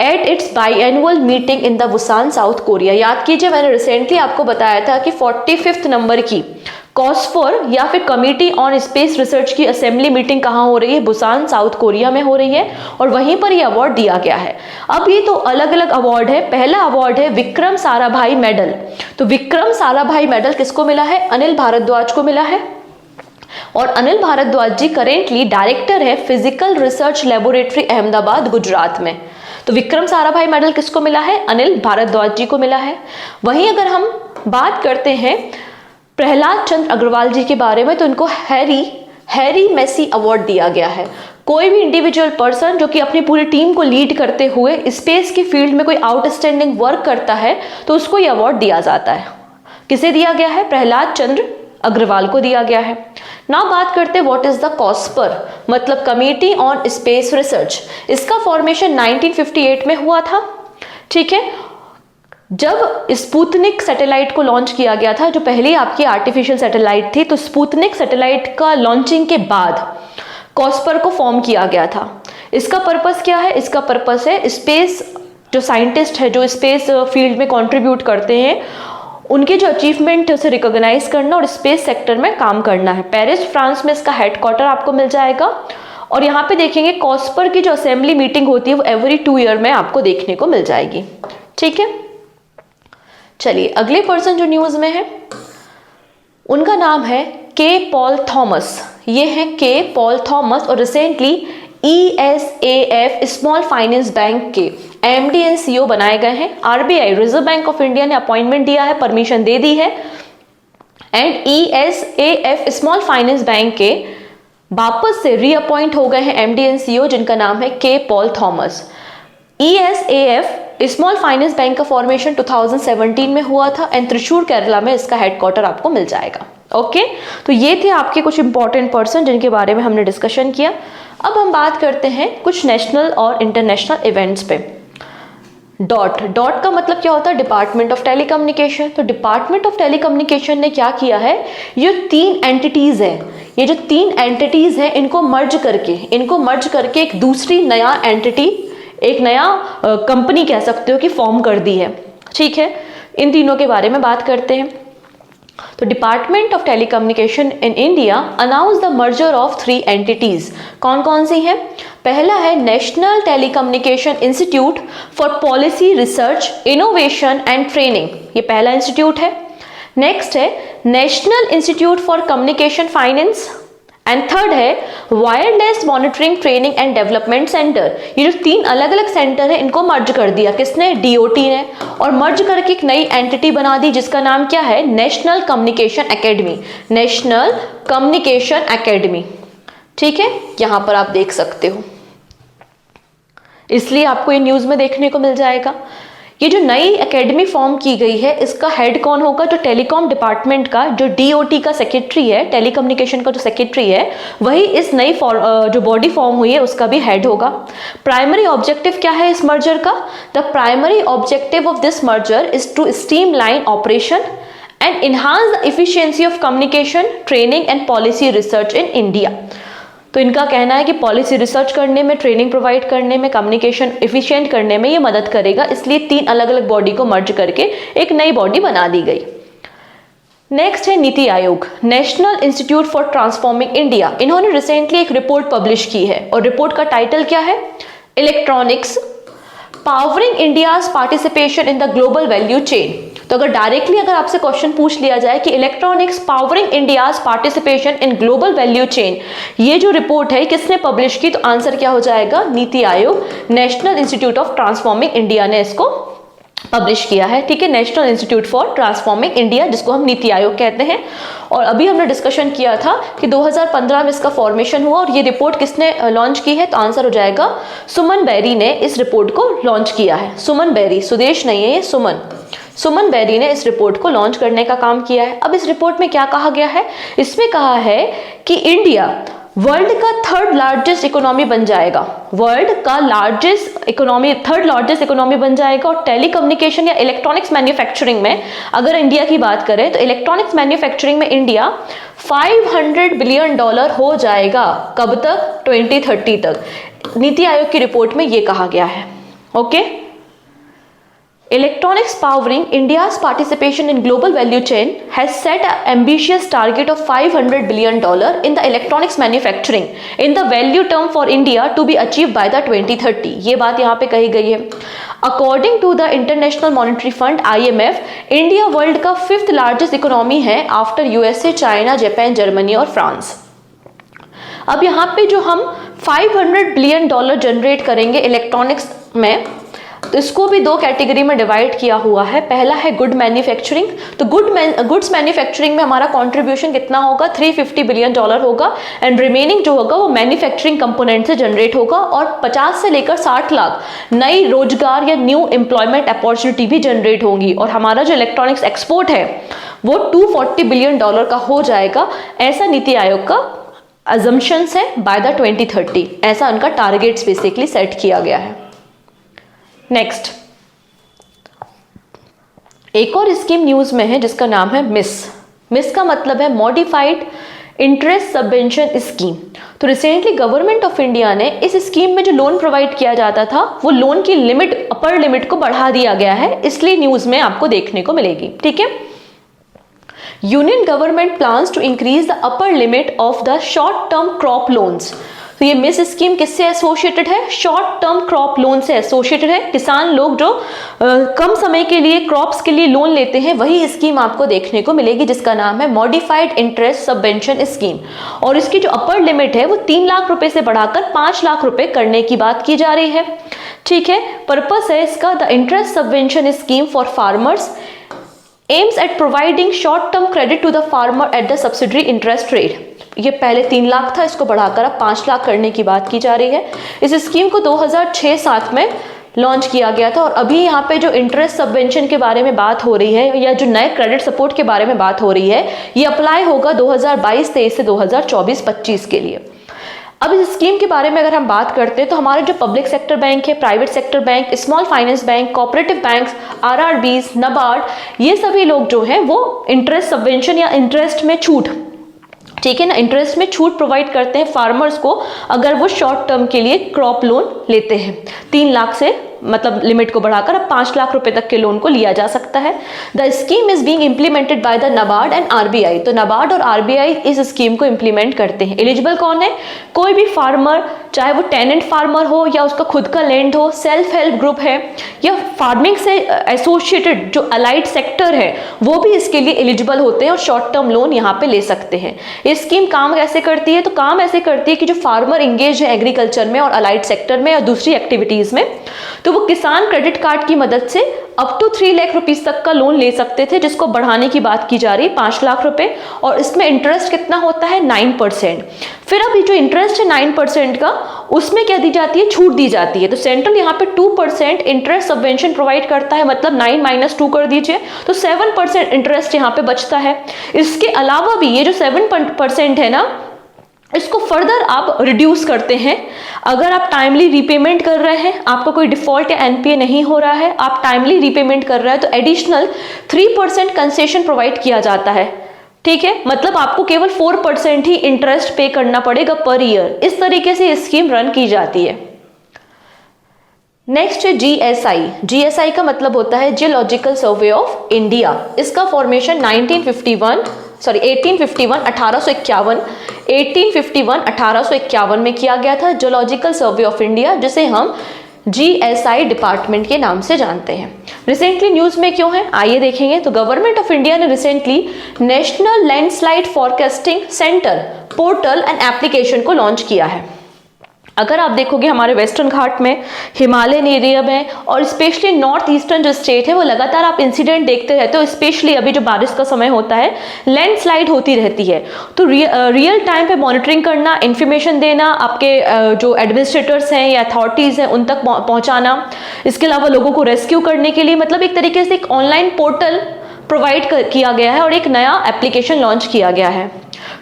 at its biennial meeting in the Busan South Korea. याद कीजिए मैंने रिसेंटली आपको बताया था कि 45th नंबर की कॉस्फोर या फिर कमिटी ऑन स्पेस रिसर्च की असेंबली मीटिंग कहाँ हो रही है, बुसान साउथ कोरिया में हो रही है और वहीं पर ये अवार्ड दिया गया है। अब ये तो अलग अलग अवार्ड है। पहला अवार्ड है विक्रम साराभाई मेडल। तो विक्रम साराभाई मेडल किसको मिला है, अनिल भारद्वाज को मिला है और अनिल भारद्वाज जी करेंटली डायरेक्टर है physical research laboratory Ahmedabad Gujarat में। तो विक्रम साराभाई मेडल किसको मिला है, अनिल भारद्वाज जी को मिला है। वहीं अगर हम बात करते हैं प्रहलाद चंद्र अग्रवाल जी के बारे में तो इनको हैरी मेसी अवार्ड दिया गया है। कोई भी इंडिविजुअल पर्सन जो कि अपनी पूरी टीम को लीड करते हुए स्पेस की फील्ड में कोई आउटस्टैंडिंग वर्क करता है तो उसको ये अवार्ड दिया जाता है। किसे दिया गया है, प्रहलाद चंद्र अग्रवाल को दिया गया है। नाउ बात करते हैं व्हाट इज द कॉस्पर, मतलब कमिटी ऑन स्पेस रिसर्च। इसका फॉर्मेशन 1958 में हुआ था। ठीक है, जब स्पुतनिक सैटेलाइट को लॉन्च किया गया था, जो पहली आपकी आर्टिफिशियल सैटेलाइट थी, तो स्पुतनिक सैटेलाइट का लॉन्चिंग के बाद कॉस्पर को फॉर्म किया गया था। इसका पर्पस क्या है, इसका पर्पस है स्पेस जो साइंटिस्ट है जो स्पेस फील्ड में कंट्रीब्यूट करते हैं उनके जो अचीवमेंट है उसे रिकॉग्नाइज करना और स्पेस सेक्टर में काम करना है। पेरिस फ्रांस में इसका हेडक्वार्टर आपको मिल जाएगा और यहाँ पे देखेंगे कॉस्पर की जो असेंबली मीटिंग होती है वो एवरी 2 ईयर में आपको देखने को मिल जाएगी। ठीक है, चलिए अगले पर्सन जो न्यूज में है उनका नाम है के पॉल थॉमस। ये है के पॉल थॉमस और recently ESAF small finance bank के MD एंड CEO बनाए गए हैं। RBI reserve bank of India ने अपॉइंटमेंट दिया है, परमिशन दे दी है and ESAF small finance bank के वापस से रीअपॉइंट हो गए हैं MD एंड CEO जिनका नाम है के Paul Thomas. ESAF small finance bank का फॉर्मेशन 2017 में हुआ था एंड त्रिशूर केरला में इसका हेडक्वार्टर आपको मिल जाएगा। ओके, तो ये थे आपके कुछ इंपॉर्टेंट पर्सन जिनके बारे में हमने डिस्कशन किया। अब हम बात करते हैं कुछ नेशनल और इंटरनेशनल इवेंट्स पे। डॉट का मतलब क्या होता है, डिपार्टमेंट ऑफ टेलीकम्युनिकेशन। तो डिपार्टमेंट ऑफ टेलीकम्युनिकेशन ने क्या किया है, ये 3 एंटिटीज हैं, ये जो 3 एंटिटीज हैं इनको मर्ज करके एक दूसरी नया एंटिटी, एक नया कंपनी कह सकते हो कि फॉर्म कर दी है। ठीक है, इन तीनों के बारे में बात करते हैं। तो department of telecommunication in India announce the merger of 3 entities. कौन कौन सी हैं, पहला है national telecommunication institute for policy research innovation and training, ये पहला इंस्टीट्यूट है। नेक्स्ट है national institute for communication finance and third है wireless monitoring training and development centre. ये जो 3 अलग अलग सेंटर है इनको मर्ज कर दिया, किसने, DOT ने, और मर्ज करके एक नई एंटिटी बना दी जिसका नाम क्या है, national communication academy, national communication academy. ठीक है, यहां पर आप देख सकते हो, इसलिए आपको ये न्यूज में देखने को मिल जाएगा। ये जो नई एकेडमी फॉर्म की गई है इसका हेड कौन होगा, जो टेलीकॉम डिपार्टमेंट का जो DOT का सेक्रेटरी है, टेलीकम्युनिकेशन का जो सेक्रेटरी है वही इस नई जो बॉडी फॉर्म हुई है उसका भी हेड होगा। प्राइमरी ऑब्जेक्टिव क्या है इस मर्जर का, the primary objective of this merger is to streamline operation and enhance the efficiency of communication training and policy research in India. तो इनका कहना है कि पॉलिसी रिसर्च करने में, ट्रेनिंग प्रोवाइड करने में, कम्युनिकेशन एफिशिएंट करने में ये मदद करेगा, इसलिए 3 अलग अलग बॉडी को मर्ज करके एक नई बॉडी बना दी गई। नेक्स्ट है NITI Aayog, national institute for transforming India. इन्होंने रिसेंटली एक रिपोर्ट पब्लिश की है और रिपोर्ट का टाइटल क्या है, electronics powering India's participation in the global value chain. तो अगर डायरेक्टली अगर आपसे क्वेश्चन पूछ लिया जाए कि electronics powering India's participation in global value chain, ये जो रिपोर्ट है किसने पब्लिश की, तो आंसर क्या हो जाएगा, NITI Aayog, national institute of transforming India ने इसको पब्लिश किया है। ठीक है, national institute for transforming India जिसको हम नीति आयोग कहते हैं। और अभी हमने डिस्कशन किया था कि 2015 में इसका फॉर्मेशन हुआ और ये रिपोर्ट किसने लॉन्च की है, तो आंसर हो जाएगा सुमन बेरी ने इस रिपोर्ट को लॉन्च किया है। सुमन बेरी, सुदेश नहीं है ये, सुमन बेरी ने इस रिपोर्ट को लॉन्च करने का काम किया है। अब इस रिपोर्ट में क्या कहा गया है, इसमें कहा है कि इंडिया वर्ल्ड का थर्ड लार्जेस्ट इकोनॉमी बन जाएगा, वर्ल्ड का largest economy, third largest economy बन जाएगा। और टेलीकम्युनिकेशन या इलेक्ट्रॉनिक्स मैन्युफैक्चरिंग में अगर इंडिया की बात करें तो इलेक्ट्रॉनिक्स मैन्युफैक्चरिंग में इंडिया $500 बिलियन हो जाएगा। कब तक? 2030 तक। नीति आयोग की रिपोर्ट में यह कहा गया है। Okay, Electronics powering India's participation in global value chain has set an ambitious target of $500 billion in the electronics manufacturing in the value term for India to be achieved by the 2030। ये बात यहाँ पे कही गई है। According to the International Monetary Fund (IMF), India world का 5th largest economy है after USA, China, Japan, Germany और फ्रांस। अब यहाँ पे जो हम $500 बिलियन जनरेट करेंगे इलेक्ट्रॉनिक्स में, तो इसको भी दो कैटेगरी में डिवाइड किया हुआ है। पहला है गुड मैन्युफैक्चरिंग। तो गुड्स मैन्युफैक्चरिंग में हमारा कंट्रीब्यूशन कितना होगा? $350 बिलियन होगा। एंड रिमेनिंग जो होगा वो मैन्युफैक्चरिंग कंपोनेंट से जनरेट होगा। और 50 से लेकर 60 लाख नई रोजगार या न्यू एम्प्लॉयमेंट अपॉर्चुनिटी भी जनरेट होंगी। और हमारा जो इलेक्ट्रॉनिक्स एक्सपोर्ट है वो $240 बिलियन का हो जाएगा। ऐसा नीति आयोग का अजम्पशंस है बाय द 2030। ऐसा उनका टारगेट्स बेसिकली सेट किया गया है। नेक्स्ट, एक और स्कीम न्यूज में है जिसका नाम है मिस का मतलब है मॉडिफाइड इंटरेस्ट सबवेंशन स्कीम। तो रिसेंटली गवर्नमेंट ऑफ इंडिया ने इस स्कीम में जो लोन प्रोवाइड किया जाता था वो लोन की लिमिट, अपर लिमिट को बढ़ा दिया गया है, इसलिए न्यूज में आपको देखने को मिलेगी। ठीक है, union government plans to increase the upper limit of the short term crop loans. तो ये मिस स्कीम किससे एसोसिएटेड है? शॉर्ट टर्म क्रॉप लोन से एसोसिएटेड है। किसान लोग जो कम समय के लिए क्रॉप्स के लिए लोन लेते हैं, वही स्कीम आपको देखने को मिलेगी जिसका नाम है मॉडिफाइड इंटरेस्ट सबवेंशन स्कीम। और इसकी जो अपर लिमिट है वो 3 लाख रुपए से बढ़ाकर 5 लाख रुपए करने की बात की जा रही है। ठीक है, पर्पस है इसका the interest subvention scheme for farmers aims at providing short term credit to the farmer at the subsidiary interest rate. ये पहले 3 लाख था, इसको बढ़ाकर अब 5 लाख करने की बात की जा रही है। इस स्कीम को 2006-07 में लॉन्च किया गया था। और अभी यहाँ पे जो इंटरेस्ट सबवेंशन के बारे में बात हो रही है या जो नए क्रेडिट सपोर्ट के बारे में बात हो रही है, ये अप्लाई होगा 2022-23 से 2024-25 के लिए। अब इस स्कीम के बारे में अगर हम बात करते हैं तो हमारे जो पब्लिक सेक्टर बैंक है, private sector bank, small finance bank, cooperative banks, RRBs, NABARD, ये सभी लोग जो हैं वो इंटरेस्ट सबवेंशन या इंटरेस्ट में छूट, ठीक है ना, इंटरेस्ट में छूट प्रोवाइड करते हैं फार्मर्स को अगर वो शॉर्ट टर्म के लिए क्रॉप लोन लेते हैं। 3 लाख से मतलब लिमिट को बढ़ाकर अब 5 लाख रुपए तक के लोन को लिया जा सकता है। The scheme is being implemented by the NABARD and RBI. तो नाबार्ड और आरबीआई इस स्कीम को इम्प्लीमेंट करते हैं। एलिजिबल कौन है? कोई भी फार्मर, चाहे वो टेनेंट फार्मर हो या उसका खुद का लैंड हो, सेल्फ हेल्प ग्रुप है या फार्मिंग से एसोसिएटेड जो अलाइड सेक्टर है, वो भी इसके लिए एलिजिबल होते हैं और शॉर्ट टर्म लोन यहाँ पे ले सकते हैं। ये स्कीम काम कैसे करती है? तो काम ऐसे करती है कि जो फार्मर इंगेज है एग्रीकल्चर में और अलाइड सेक्टर में या दूसरी एक्टिविटीज में, तो वो किसान क्रेडिट कार्ड की मदद से अप टू 3 लाख रुपीस तक का लोन ले सकते थे, जिसको बढ़ाने की बात की जा रही है 5 लाख रुपए। और इसमें इंटरेस्ट कितना होता है? 9%। फिर अभी जो इंटरेस्ट है 9% का, उसमें क्या दी जाती है? छूट दी जाती है। तो सेंट्रल यहाँ पे 2% इंटरेस्ट सबवेंशन प्रोवाइड करता है, मतलब 9 - 2 कर दीजिए तो 7% इंटरेस्ट यहाँ पे बचता है। इसके अलावा भी ये जो 7% है ना, इसको फर्दर आप रिड्यूस करते हैं। अगर आप टाइमली रीपेमेंट कर रहे हैं, आपका कोई डिफॉल्ट या एनपीए नहीं हो रहा है, आप टाइमली रीपेमेंट कर रहे हैं, तो एडिशनल 3% कंसेशन प्रोवाइड किया जाता है। ठीक है, मतलब आपको केवल 4% ही इंटरेस्ट पे करना पड़ेगा पर ईयर। इस तरीके से स्कीम रन की जाती है। नेक्स्ट है जीएसआई। जीएसआई का मतलब होता है जियोलॉजिकल सर्वे ऑफ इंडिया। इसका फॉर्मेशन 1851 में किया गया था। जियोलॉजिकल सर्वे ऑफ इंडिया, जिसे हम जीएसआई डिपार्टमेंट के नाम से जानते हैं। रिसेंटली न्यूज में क्यों है, आइए देखेंगे। तो गवर्नमेंट ऑफ इंडिया ने recently national landslide forecasting centre portal and application को लॉन्च किया है। अगर आप देखोगे हमारे वेस्टर्न घाट में, हिमालयन एरिया में और स्पेशली नॉर्थ ईस्टर्न जो स्टेट है, वो लगातार आप इंसिडेंट देखते रहते हो। स्पेशली अभी जो बारिश का समय होता है, लैंडस्लाइड होती रहती है। तो रियल टाइम पे मॉनिटरिंग करना, इंफॉर्मेशन देना, आपके जो एडमिनिस्ट्रेटर्स हैं या अथॉरिटीज़ हैं उन तक पहुंचाना, इसके अलावा लोगों को रेस्क्यू करने के लिए, मतलब एक तरीके से एक ऑनलाइन पोर्टल प्रोवाइड किया गया है और एक नया एप्लीकेशन लॉन्च किया गया है।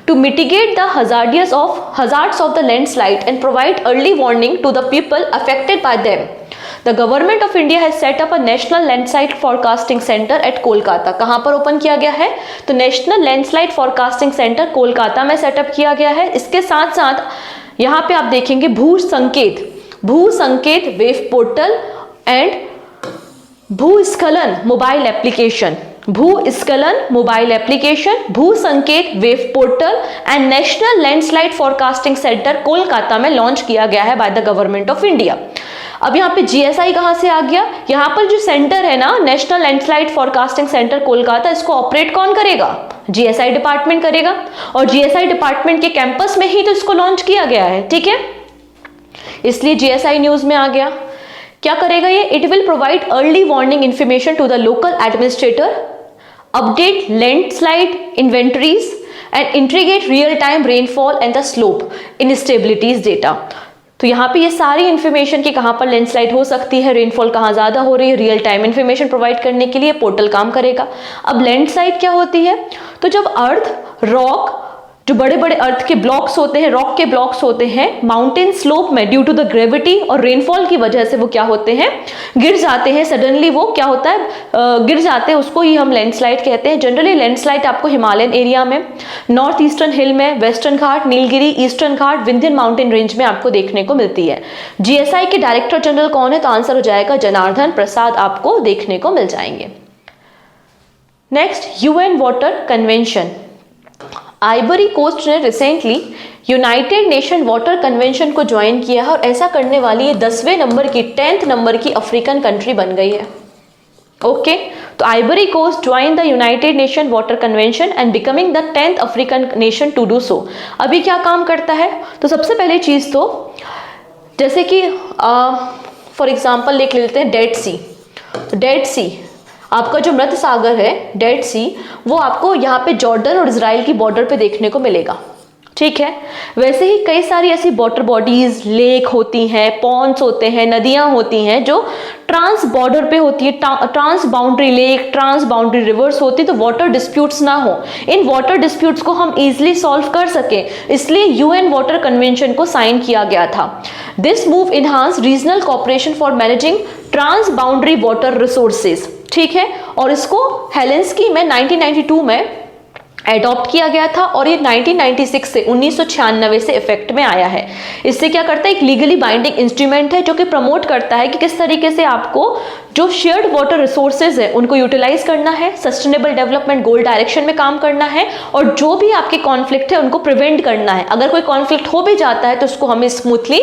to mitigate the hazards of the landslide and provide early warning to the people affected by them. The government of India has set up a national landslide forecasting center at Kolkata. कहाँ पर open किया गया है? तो national landslide forecasting centre Kolkata में setup किया गया है. इसके साथ साथ यहाँ पे आप देखेंगे भू संकेत वेव पोर्टल एंड भूस्खलन मोबाइल एप्लीकेशन, भू संकेत wave portal and national landslide forecasting centre Kolkata में लॉन्च किया गया है by the government of India. अब यहाँ पे जीएसआई कहाँ से आ गया? यहाँ पर जो सेंटर है ना, national landslide forecasting centre Kolkata, इसको ऑपरेट कौन करेगा? जीएसआई डिपार्टमेंट करेगा. और जीएसआई डिपार्टमेंट के कैंपस में ही तो इसको लॉन्च किया गया है. ठीक है, इसलिए जीएसआई न्यूज में आ गया. क्या करेगा ये? It will provide early warning information to the local administrator, update landslide inventories and integrate real time rainfall and the slope instabilities data. तो यहाँ पे ये सारी इन्फॉर्मेशन कि कहाँ पर लैंडस्लाइड हो सकती है, रेनफॉल कहाँ ज़्यादा हो रही है, रियल टाइम इन्फॉर्मेशन प्रोवाइड करने के लिए पोर्टल काम करेगा. अब लैंडस्लाइड क्या होती है? तो जब अर्थ, रॉक, जो बड़े बड़े अर्थ के ब्लॉक्स होते हैं, रॉक के ब्लॉक्स होते हैं, माउंटेन स्लोप में ड्यू टू द ग्रेविटी और रेनफॉल की वजह से वो क्या होते हैं? गिर जाते हैं. सडनली वो क्या होता है? गिर जाते हैं. उसको ही हम लैंडस्लाइड कहते हैं. जनरली लैंडस्लाइड आपको हिमालयन एरिया में, नॉर्थ ईस्टर्न हिल में, वेस्टर्न घाट, नीलगिरी, ईस्टर्न घाट, विंध्यन माउंटेन रेंज में आपको देखने को मिलती है. जीएसआई के डायरेक्टर जनरल कौन है? तो आंसर हो जाएगा जनार्दन प्रसाद, आपको देखने को मिल जाएंगे. Next, UN water convention. Ivory Coast ने recently United Nation water convention को ज्वाइन किया है और ऐसा करने वाली ये 10वें नंबर की अफ्रीकन कंट्री बन गई है. ओके, तो Ivory Coast join the United Nation water convention and becoming the 10th African nation to do so. अभी क्या काम करता है? तो सबसे पहले चीज तो जैसे कि फॉर एग्जाम्पल लिख लेते हैं डेड सी, आपका जो मृत सागर है डेड सी, वो आपको यहाँ पे जॉर्डन और इजराइल की बॉर्डर पे देखने को मिलेगा. ठीक है, वैसे ही कई सारी ऐसी वाटर बॉडीज, लेक होती हैं, पॉन्ड्स होते हैं, नदियां होती हैं जो ट्रांस बॉर्डर पे होती है, trans boundary lake, trans boundary rivers होती, तो वाटर डिस्प्यूट्स ना हो. इन वाटर डिस्प्यूट्स को हम इजीली सॉल्व कर सके, इसलिए यूएन वाटर कन्वेंशन को साइन किया गया था. This move enhance regional cooperation for managing trans boundary water resources. ठीक है, और इसको हेलेंस्की में 1992 में एडॉप्ट किया गया था और ये 1996 से 1996 से इफेक्ट में आया है. इससे क्या करता है? एक लीगली बाइंडिंग इंस्ट्रूमेंट है जो कि प्रमोट करता है कि किस तरीके से आपको जो शेयर्ड वाटर रिसोर्सेज है उनको यूटिलाइज करना है, सस्टेनेबल डेवलपमेंट गोल डायरेक्शन में काम करना है, और जो भी आपके कॉन्फ्लिक्ट है उनको प्रिवेंट करना है. अगर कोई कॉन्फ्लिक्ट हो भी जाता है तो उसको हमें स्मूथली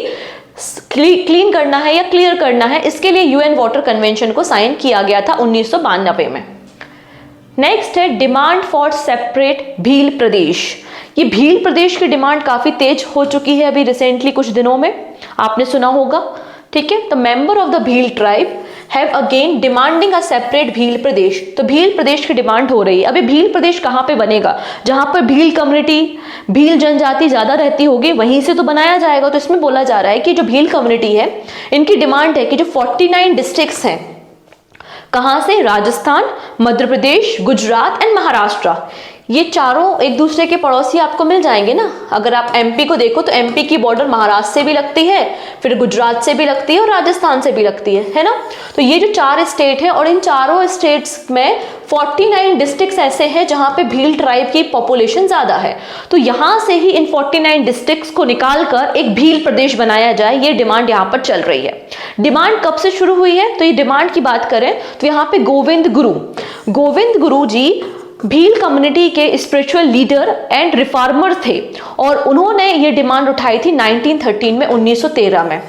क्लीन करना है या क्लियर करना है. इसके लिए यूएन वाटर कन्वेंशन को साइन किया गया था 1992 में. नेक्स्ट है डिमांड फॉर सेपरेट भील प्रदेश. ये भील प्रदेश की डिमांड काफी तेज हो चुकी है अभी रिसेंटली कुछ दिनों में, आपने सुना होगा. ठीक है, the member of the Bhil tribe have again demanding a separate Bhil Pradesh. तो भील प्रदेश की डिमांड हो रही है. अभी भील प्रदेश कहाँ पे बनेगा? जहां पर भील कम्युनिटी, भील जनजाति ज्यादा रहती होगी वहीं से तो बनाया जाएगा. तो इसमें बोला जा रहा है कि जो भील कम्युनिटी है इनकी डिमांड है कि जो 49 डिस्ट्रिक्ट्स हैं, कहां से? राजस्थान, मध्य प्रदेश, गुजरात एंड महाराष्ट्र, ये चारों एक दूसरे के पड़ोसी आपको मिल जाएंगे ना. अगर आप एमपी को देखो तो एमपी की बॉर्डर महाराष्ट्र से भी लगती है, फिर गुजरात से भी लगती है और राजस्थान से भी लगती है ना. तो ये जो 4 स्टेट है और इन चारों स्टेट्स में 49 डिस्ट्रिक्ट्स ऐसे हैं जहां पे भील ट्राइब की पॉपुलेशन ज्यादा है. तो यहां से ही इन 49 डिस्ट्रिक्ट्स को निकालकर एक भील प्रदेश बनाया जाए, ये डिमांड यहाँ पर चल रही है. डिमांड कब से शुरू हुई है? तो ये डिमांड की बात करें तो यहाँ पे गोविंद गुरु जी भील कम्युनिटी के स्पिरिचुअल लीडर एंड रिफॉर्मर थे और उन्होंने ये डिमांड उठाई थी 1913 में, 1913 में.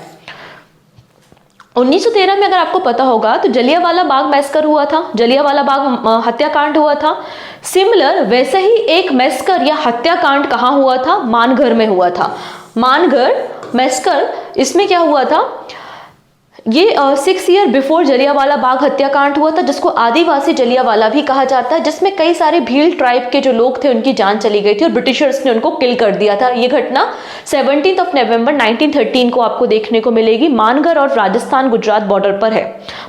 1913 में अगर आपको पता होगा तो जलियांवाला बाग मैसकर हुआ था, जलियांवाला बाग हत्याकांड हुआ था. सिमिलर वैसे ही एक मैसकर या हत्याकांड कहाँ हुआ था? मानगढ़ में हुआ था. मानगढ़ मैसकर, इसमें क्या हुआ था? ये 6 ईयर बिफोर जलियांवाला बाग हत्याकांड हुआ था, जिसको आदिवासी जलियांवाला भी कहा जाता है, जिसमें कई सारे भील ट्राइब के जो लोग थे उनकी जान चली गई थी और ब्रिटिशर्स ने उनको किल कर दिया था। ये घटना 17 नवंबर 1913 को आपको देखने को मिलेगी। मानगढ़ और राजस्थान गुजरात बॉर्डर पर है।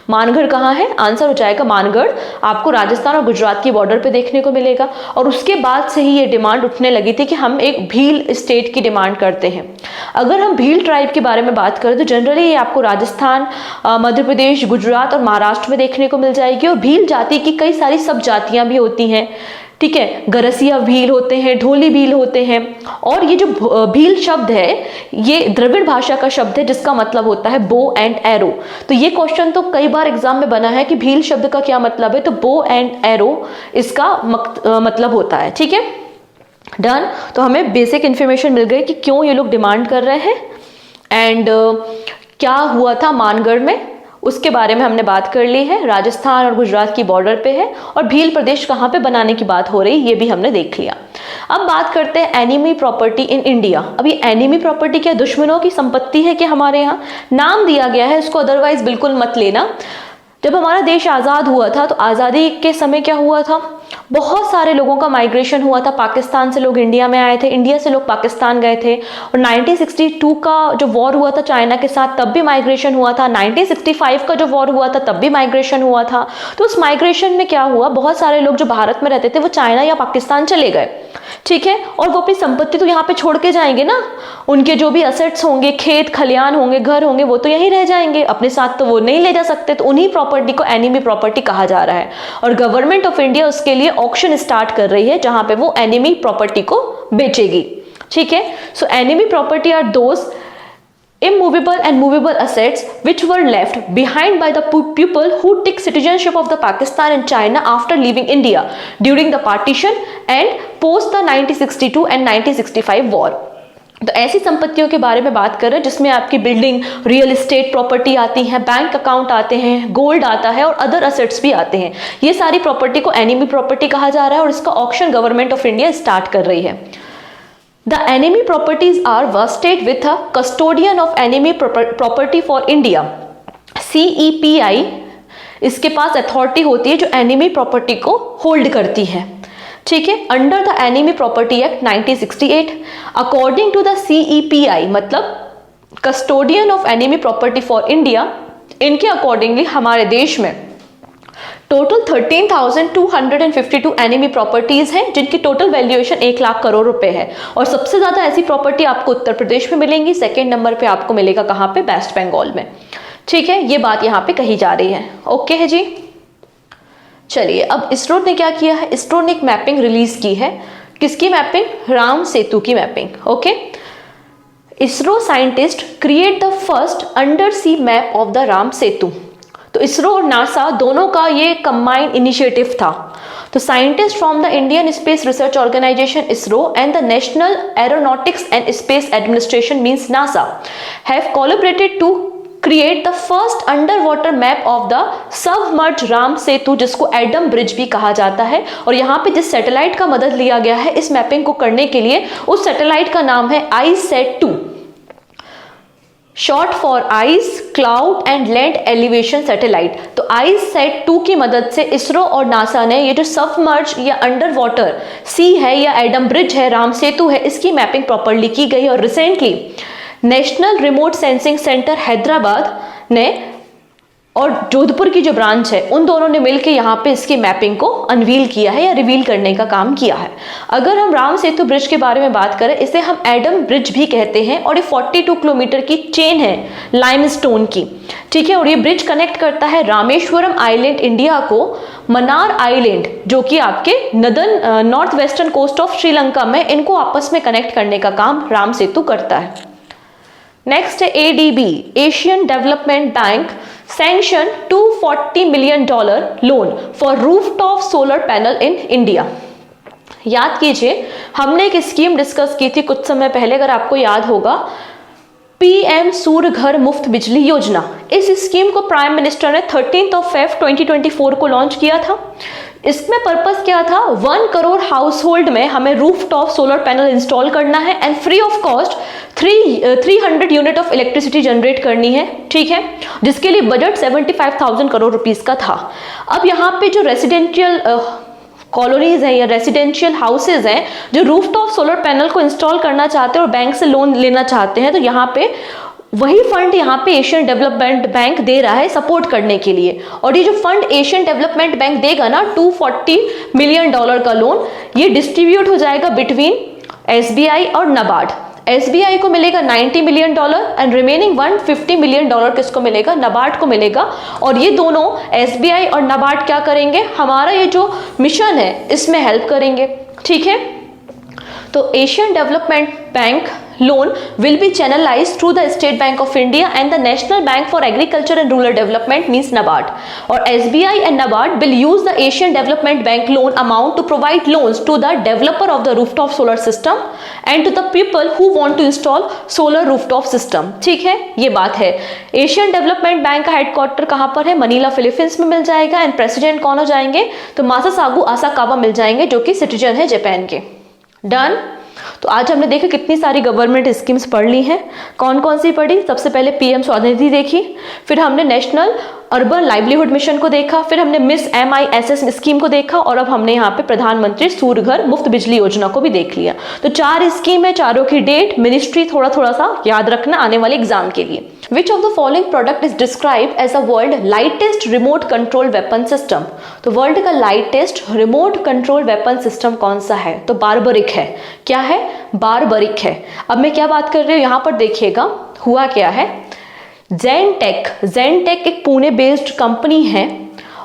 मानगढ़ कहाँ है? आंसर हो जाएगा मानगढ़, आपको राजस्थान और गुजरात की बॉर्डर पे देखने को मिलेगा। और उसके बाद से ही ये डिमांड उठने लगी थी कि हम एक भील स्टेट की डिमांड करते हैं। अगर हम भील ट्राइब के बारे में बात करें तो जनरली ये आपको राजस्थान, मध्य प्रदेश, गुजरात और महाराष्ट्र में देखने को मिल जाएगी। और भील जाति की कई सारी सब जातियां भी होती हैं, ठीक है। गरसिया भील होते हैं, ढोली भील होते हैं। और ये जो भील शब्द है ये द्रविड़ भाषा का शब्द है, जिसका मतलब होता है बो एंड एरो। तो ये क्वेश्चन तो कई बार एग्जाम में बना है कि भील शब्द का क्या मतलब है, तो बो एंड एरो इसका मतलब होता है, ठीक है। डन। तो हमें बेसिक इंफॉर्मेशन मिल गई कि क्यों ये लोग डिमांड कर रहे हैं एंड क्या हुआ था मानगढ़ में, उसके बारे में हमने बात कर ली है। राजस्थान और गुजरात की बॉर्डर पे है और भील प्रदेश कहाँ पे बनाने की बात हो रही ये भी हमने देख लिया। अब बात करते हैं एनिमी प्रॉपर्टी इन इंडिया। अब ये एनिमी प्रॉपर्टी क्या दुश्मनों की संपत्ति है कि हमारे यहाँ नाम दिया गया है इसको, अदरवाइज बिल्कुल मत लेना। जब हमारा देश आज़ाद हुआ था तो आज़ादी के समय क्या हुआ था, बहुत सारे लोगों का माइग्रेशन हुआ था। पाकिस्तान से लोग इंडिया में आए थे, इंडिया से लोग पाकिस्तान गए थे। और 1962 का जो वॉर हुआ था चाइना के साथ तब भी माइग्रेशन हुआ था। 1965 का जो वॉर हुआ था तब भी माइग्रेशन हुआ था। तो उस माइग्रेशन में क्या हुआ, बहुत सारे लोग जो भारत में रहते थे वो चाइना या पाकिस्तान चले गए, ठीक है। और वो अपनी संपत्ति तो यहाँ पे छोड़ के जाएंगे ना, उनके जो भी असेट्स होंगे, खेत खलियान होंगे, घर होंगे, वो तो यहीं रह जाएंगे, अपने साथ तो वो नहीं ले जा सकते। तो उन्हीं प्रॉपर्टी को एनिमी प्रॉपर्टी कहा जा रहा है। और गवर्नमेंट ऑफ इंडिया उसके लिए ऑक्शन स्टार्ट कर रही है जहां पे वो एनिमी प्रॉपर्टी को बेचेगी, ठीक है। So enemy property are those immovable and movable assets which were left behind by the people who took citizenship of the Pakistan and China after leaving India during the partition and post the 1962 and 1965 war। तो ऐसी संपत्तियों के बारे में बात कर रहे हैं जिसमें आपकी बिल्डिंग, रियल एस्टेट प्रॉपर्टी आती है, बैंक अकाउंट आते हैं, गोल्ड आता है और अदर असेट्स भी आते हैं। ये सारी प्रॉपर्टी को एनिमी प्रॉपर्टी कहा जा रहा है और इसका auction government of India start कर रही है। The enemy properties are vested with a custodian of enemy property for India, CEPI। इसके पास अथॉरिटी होती है जो एनिमी प्रॉपर्टी को होल्ड करती है, ठीक है। Under the enemy property act 1968 according to the CEPI मतलब custodian of enemy property for India, इनके अकॉर्डिंगली हमारे देश में टोटल 13,252 एनिमी प्रॉपर्टीज हैं जिनकी टोटल वैल्यूएशन 1 लाख करोड़ रुपए है। और सबसे ज्यादा ऐसी प्रॉपर्टी आपको उत्तर प्रदेश में मिलेंगी, सेकेंड नंबर पे आपको मिलेगा कहाँ पे, वेस्ट बंगाल में, ठीक है। ये बात यहाँ पे कही जा रही है, ओके है जी। चलिए अब इसरो ने क्या किया है, इसरो ने एक मैपिंग रिलीज की है। किसकी मैपिंग? राम सेतु की mapping, okay. ISRO scientist create the first under sea map of the Ram Setu. तो इसरो और नासा दोनों का ये कंबाइंड इनिशिएटिव था। तो scientist from the Indian space research organisation ISRO and the national aeronautics and space administration means NASA have collaborated to create the first under water map of the submerge Ram Setu, जिसको Adam bridge भी कहा जाता है। और यहाँ पे जिस satellite का मदद लिया गया है इस मैपिंग को करने के लिए, उस सैटेलाइट का नाम है ISAT-2, short for ice cloud and land elevation satellite. तो ISAT-2 की मदद से इसरो और नासा ने ये जो सबमर्ज या अंडर वाटर सी है या एडम ब्रिज है, राम सेतु है, इसकी मैपिंग प्रॉपरली की गई। और recently national remote sensing centre Hyderabad ने और जोधपुर की जो ब्रांच है उन दोनों ने मिलकर यहाँ पे इसकी मैपिंग को अनवील किया है या रिवील करने का काम किया है। अगर हम राम सेतु ब्रिज के बारे में बात करें, इसे हम एडम ब्रिज भी कहते हैं और ये 42 किलोमीटर की चेन है लाइमस्टोन की, ठीक है। और ये ब्रिज कनेक्ट करता है रामेश्वरम आइलैंड इंडिया को मन्नार आइलैंड जो कि आपके north western coast of Sri Lanka में, इनको आपस में कनेक्ट करने का काम राम सेतु करता है। नेक्स्ट है ADB, Asian development bank sanction $240 million loan for rooftop solar panel in India. याद कीजिए हमने एक स्कीम डिस्कस की थी कुछ समय पहले, अगर आपको याद होगा, PM सूर्य घर मुफ्त बिजली योजना। इस स्कीम को प्राइम मिनिस्टर ने 13 Feb 2024 को लॉन्च किया था। इसमें पर्पस क्या था, 1 करोड़ हाउस होल्ड में हमें रूफटॉप सोलर पैनल इंस्टॉल करना है and free of cost 300 unit of electricity generate करनी है, ठीक है, जिसके लिए बजट 75,000 करोड़ रुपीस का था। अब यहाँ पे जो रेसिडेंशियल कॉलोनीज हैं या रेसिडेंशियल हाउसेज हैं जो रूफटॉप सोलर पैनल को इंस्टॉल करना चाहते हैं और बैंक से लोन लेना चाहते हैं, तो यहाँ पे वही फंड यहाँ पे एशियन डेवलपमेंट बैंक दे रहा है सपोर्ट करने के लिए। और ये जो फंड एशियन डेवलपमेंट बैंक देगा ना, $240 मिलियन का लोन, ये डिस्ट्रीब्यूट हो जाएगा बिटवीन SBI और NABARD। SBI को मिलेगा $90 मिलियन एंड रिमेनिंग $150 मिलियन किसको मिलेगा? NABARD को मिलेगा। और ये दोनों SBI और NABARD क्या करेंगे? हमारा ये जो मिशन है इसमें हेल्प करेंगे, ठीक है। तो Asian development bank loan will be channelized through the State Bank of India and the National Bank for Agriculture and Rural Development means NABARD. और SBI and NABARD will use the Asian Development Bank loan amount to provide loans to the developer of the rooftop solar system and to the people who want to install solar rooftop system, ठीक है, ये बात है। Asian development bank का headquarter कहाँ पर है? Manila, Philippines में मिल जाएगा। एंड प्रेसिडेंट कौन हो जाएंगे? तो मासासागु आसाकावा मिल जाएंगे, जो कि सिटीजन है जापान के। डन। तो आज हमने देखा कितनी सारी गवर्नमेंट स्कीम्स पढ़ ली हैं। कौन कौन सी पढ़ी? सबसे पहले PM स्वनिधि देखी, फिर हमने नेशनल अर्बन लाइवलीहुड मिशन को देखा, फिर हमने मिस MISS स्कीम को देखा, और अब हमने यहाँ पे प्रधानमंत्री सूर्य घर मुफ्त बिजली योजना को भी देख लिया। तो 4 स्कीम है, चारों की डेट, मिनिस्ट्री थोड़ा थोड़ा सा याद रखना आने वाले एग्जाम के लिए। Which of the following product is describe as a world lightest remote control weapon system? तो वर्ल्ड का lightest remote control weapon system कौन सा है? तो बारबरिक है। क्या है? बारबरिक है। अब मैं क्या बात कर रही हूँ यहाँ पर देखिएगा, हुआ क्या है। जेनटेक एक पुणे बेस्ड कंपनी है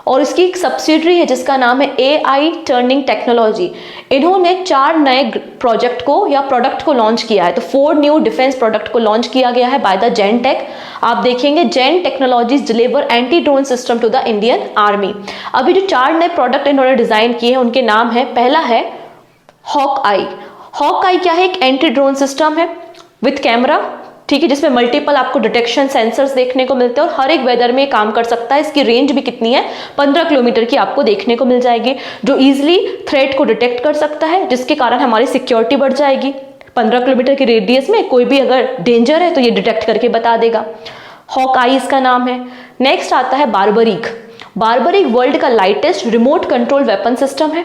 और इसकी एक सब्सिडरी है जिसका नाम है AI टर्निंग टेक्नोलॉजी। इन्होंने 4 नए प्रोजेक्ट को या प्रोडक्ट को लॉन्च किया है। तो 4 न्यू डिफेंस प्रोडक्ट को लॉन्च किया गया है बाय द जेनटेक। आप देखेंगे Zen technologies deliver anti drone system to the Indian army. अभी जो 4 नए प्रोडक्ट इन्होंने डिजाइन किए हैं उनके नाम है, पहला है हॉकआई। हॉकआई क्या है? एक एंटी ड्रोन सिस्टम है विथ कैमरा, ठीक है, जिसमें मल्टीपल आपको डिटेक्शन सेंसर्स देखने को मिलते हैं और हर एक वेदर में काम कर सकता है। इसकी रेंज भी कितनी है? 15 किलोमीटर की आपको देखने को मिल जाएगी, जो इजीली थ्रेट को डिटेक्ट कर सकता है, जिसके कारण हमारी सिक्योरिटी बढ़ जाएगी। 15 किलोमीटर की रेडियस में कोई भी अगर डेंजर है तो ये डिटेक्ट करके बता देगा। हॉकआई इसका नाम है। नेक्स्ट आता है बारबरिक। बारबरिक वर्ल्ड का lightest remote control weapon system है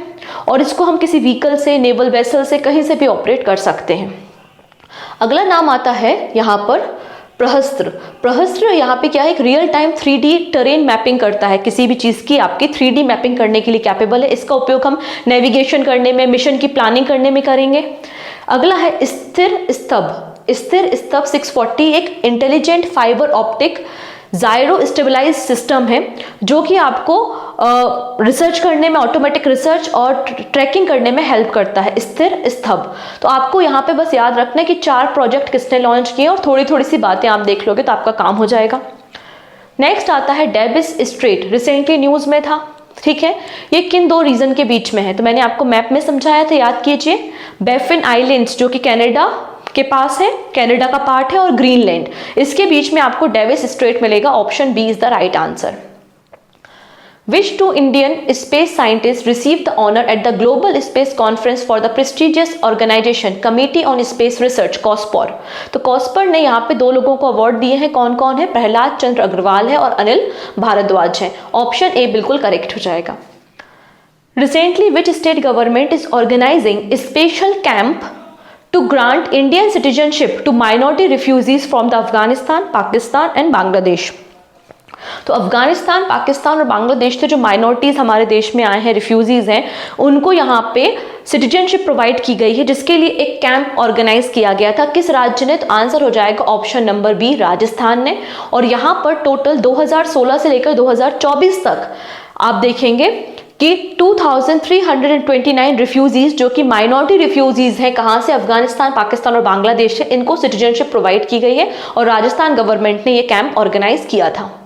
और इसको हम किसी व्हीकल से, नेवल वेसल से, कहीं से भी ऑपरेट कर सकते हैं। अगला नाम आता है यहाँ पर प्रहस्त्र। प्रहस्त्र यहाँ पे क्या है? एक real time 3D terrain mapping करता है, किसी भी चीज़ की आपकी 3D मैपिंग करने के लिए कैपेबल है। इसका उपयोग हम नेविगेशन करने में, मिशन की प्लानिंग करने में करेंगे। अगला है स्थिर स्तंभ। स्थिर स्तंभ 640 एक intelligent fibre optic gyro stabilise system है जो कि आपको रिसर्च करने में, ऑटोमेटिक रिसर्च और ट्रैकिंग करने में हेल्प करता है। स्थिर स्तंभ। तो आपको यहाँ पे बस याद रखना है कि 4 प्रोजेक्ट किसने लॉन्च किए और थोड़ी थोड़ी सी बातें आप देख लोगे तो आपका काम हो जाएगा। नेक्स्ट आता है डेविस स्ट्रेट। रिसेंटली न्यूज में था, ठीक है। ये किन 2 रीजन के बीच में है? तो मैंने आपको मैप में समझाया था, याद कीजिए। बैफिन आइलैंड्स जो कि कनाडा के पास है, कनाडा का पार्ट है, और ग्रीनलैंड, इसके बीच में आपको डेविस स्ट्रेट मिलेगा। Option B is the right answer. Which 2 Indian space scientists received the honor at the Global Space Conference for the prestigious organization Committee on Space Research COSPOR? तो COSPOR ने यहाँ पे 2 लोगों को अवार्ड दिए हैं। कौन कौन है? प्रहलाद चंद्र अग्रवाल है और अनिल भारद्वाज है। ऑप्शन ए बिल्कुल करेक्ट हो जाएगा। Recently, which state government is organizing a special camp to grant Indian citizenship to minority refugees from the Afghanistan, Pakistan and Bangladesh? तो अफगानिस्तान, पाकिस्तान और बांग्लादेश से जो माइनॉरिटीज हमारे देश में आए हैं, रिफ्यूजीज हैं, उनको यहाँ पे सिटीजनशिप प्रोवाइड की गई है, जिसके लिए एक कैंप ऑर्गेनाइज किया गया था। किस राज्य ने? तो आंसर हो जाएगा ऑप्शन नंबर बी, राजस्थान ने। और यहाँ पर टोटल 2016 से लेकर 2024 तक आप देखेंगे कि 2329 रिफ्यूजीज जो कि माइनॉरिटी रिफ्यूजीज हैं, कहाँ से? अफगानिस्तान, पाकिस्तान और बांग्लादेश से, इनको सिटीजनशिप प्रोवाइड की गई है और राजस्थान गवर्नमेंट ने ये कैंप ऑर्गेनाइज किया था।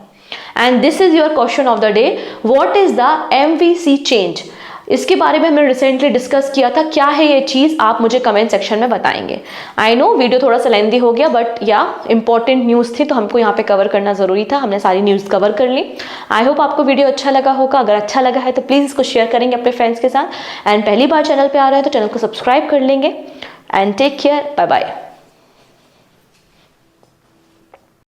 And this is your question of the day. What is the MVC change? इसके बारे में हमने रिसेंटली डिस्कस किया था। क्या है ये चीज़? आप मुझे कमेंट सेक्शन में बताएंगे। आई नो वीडियो थोड़ा सा लेंथी हो गया, बट या इंपॉर्टेंट न्यूज़ थी तो हमको यहाँ पे कवर करना ज़रूरी था। हमने सारी न्यूज़ कवर कर ली। आई होप आपको वीडियो अच्छा लगा होगा। अगर अच्छा लगा है तो प्लीज़ इसको शेयर करेंगे अपने फ्रेंड्स के साथ। एंड पहली बार चैनल पर आ रहे हैं तो चैनल को सब्सक्राइब कर लेंगे। And take care, bye bye.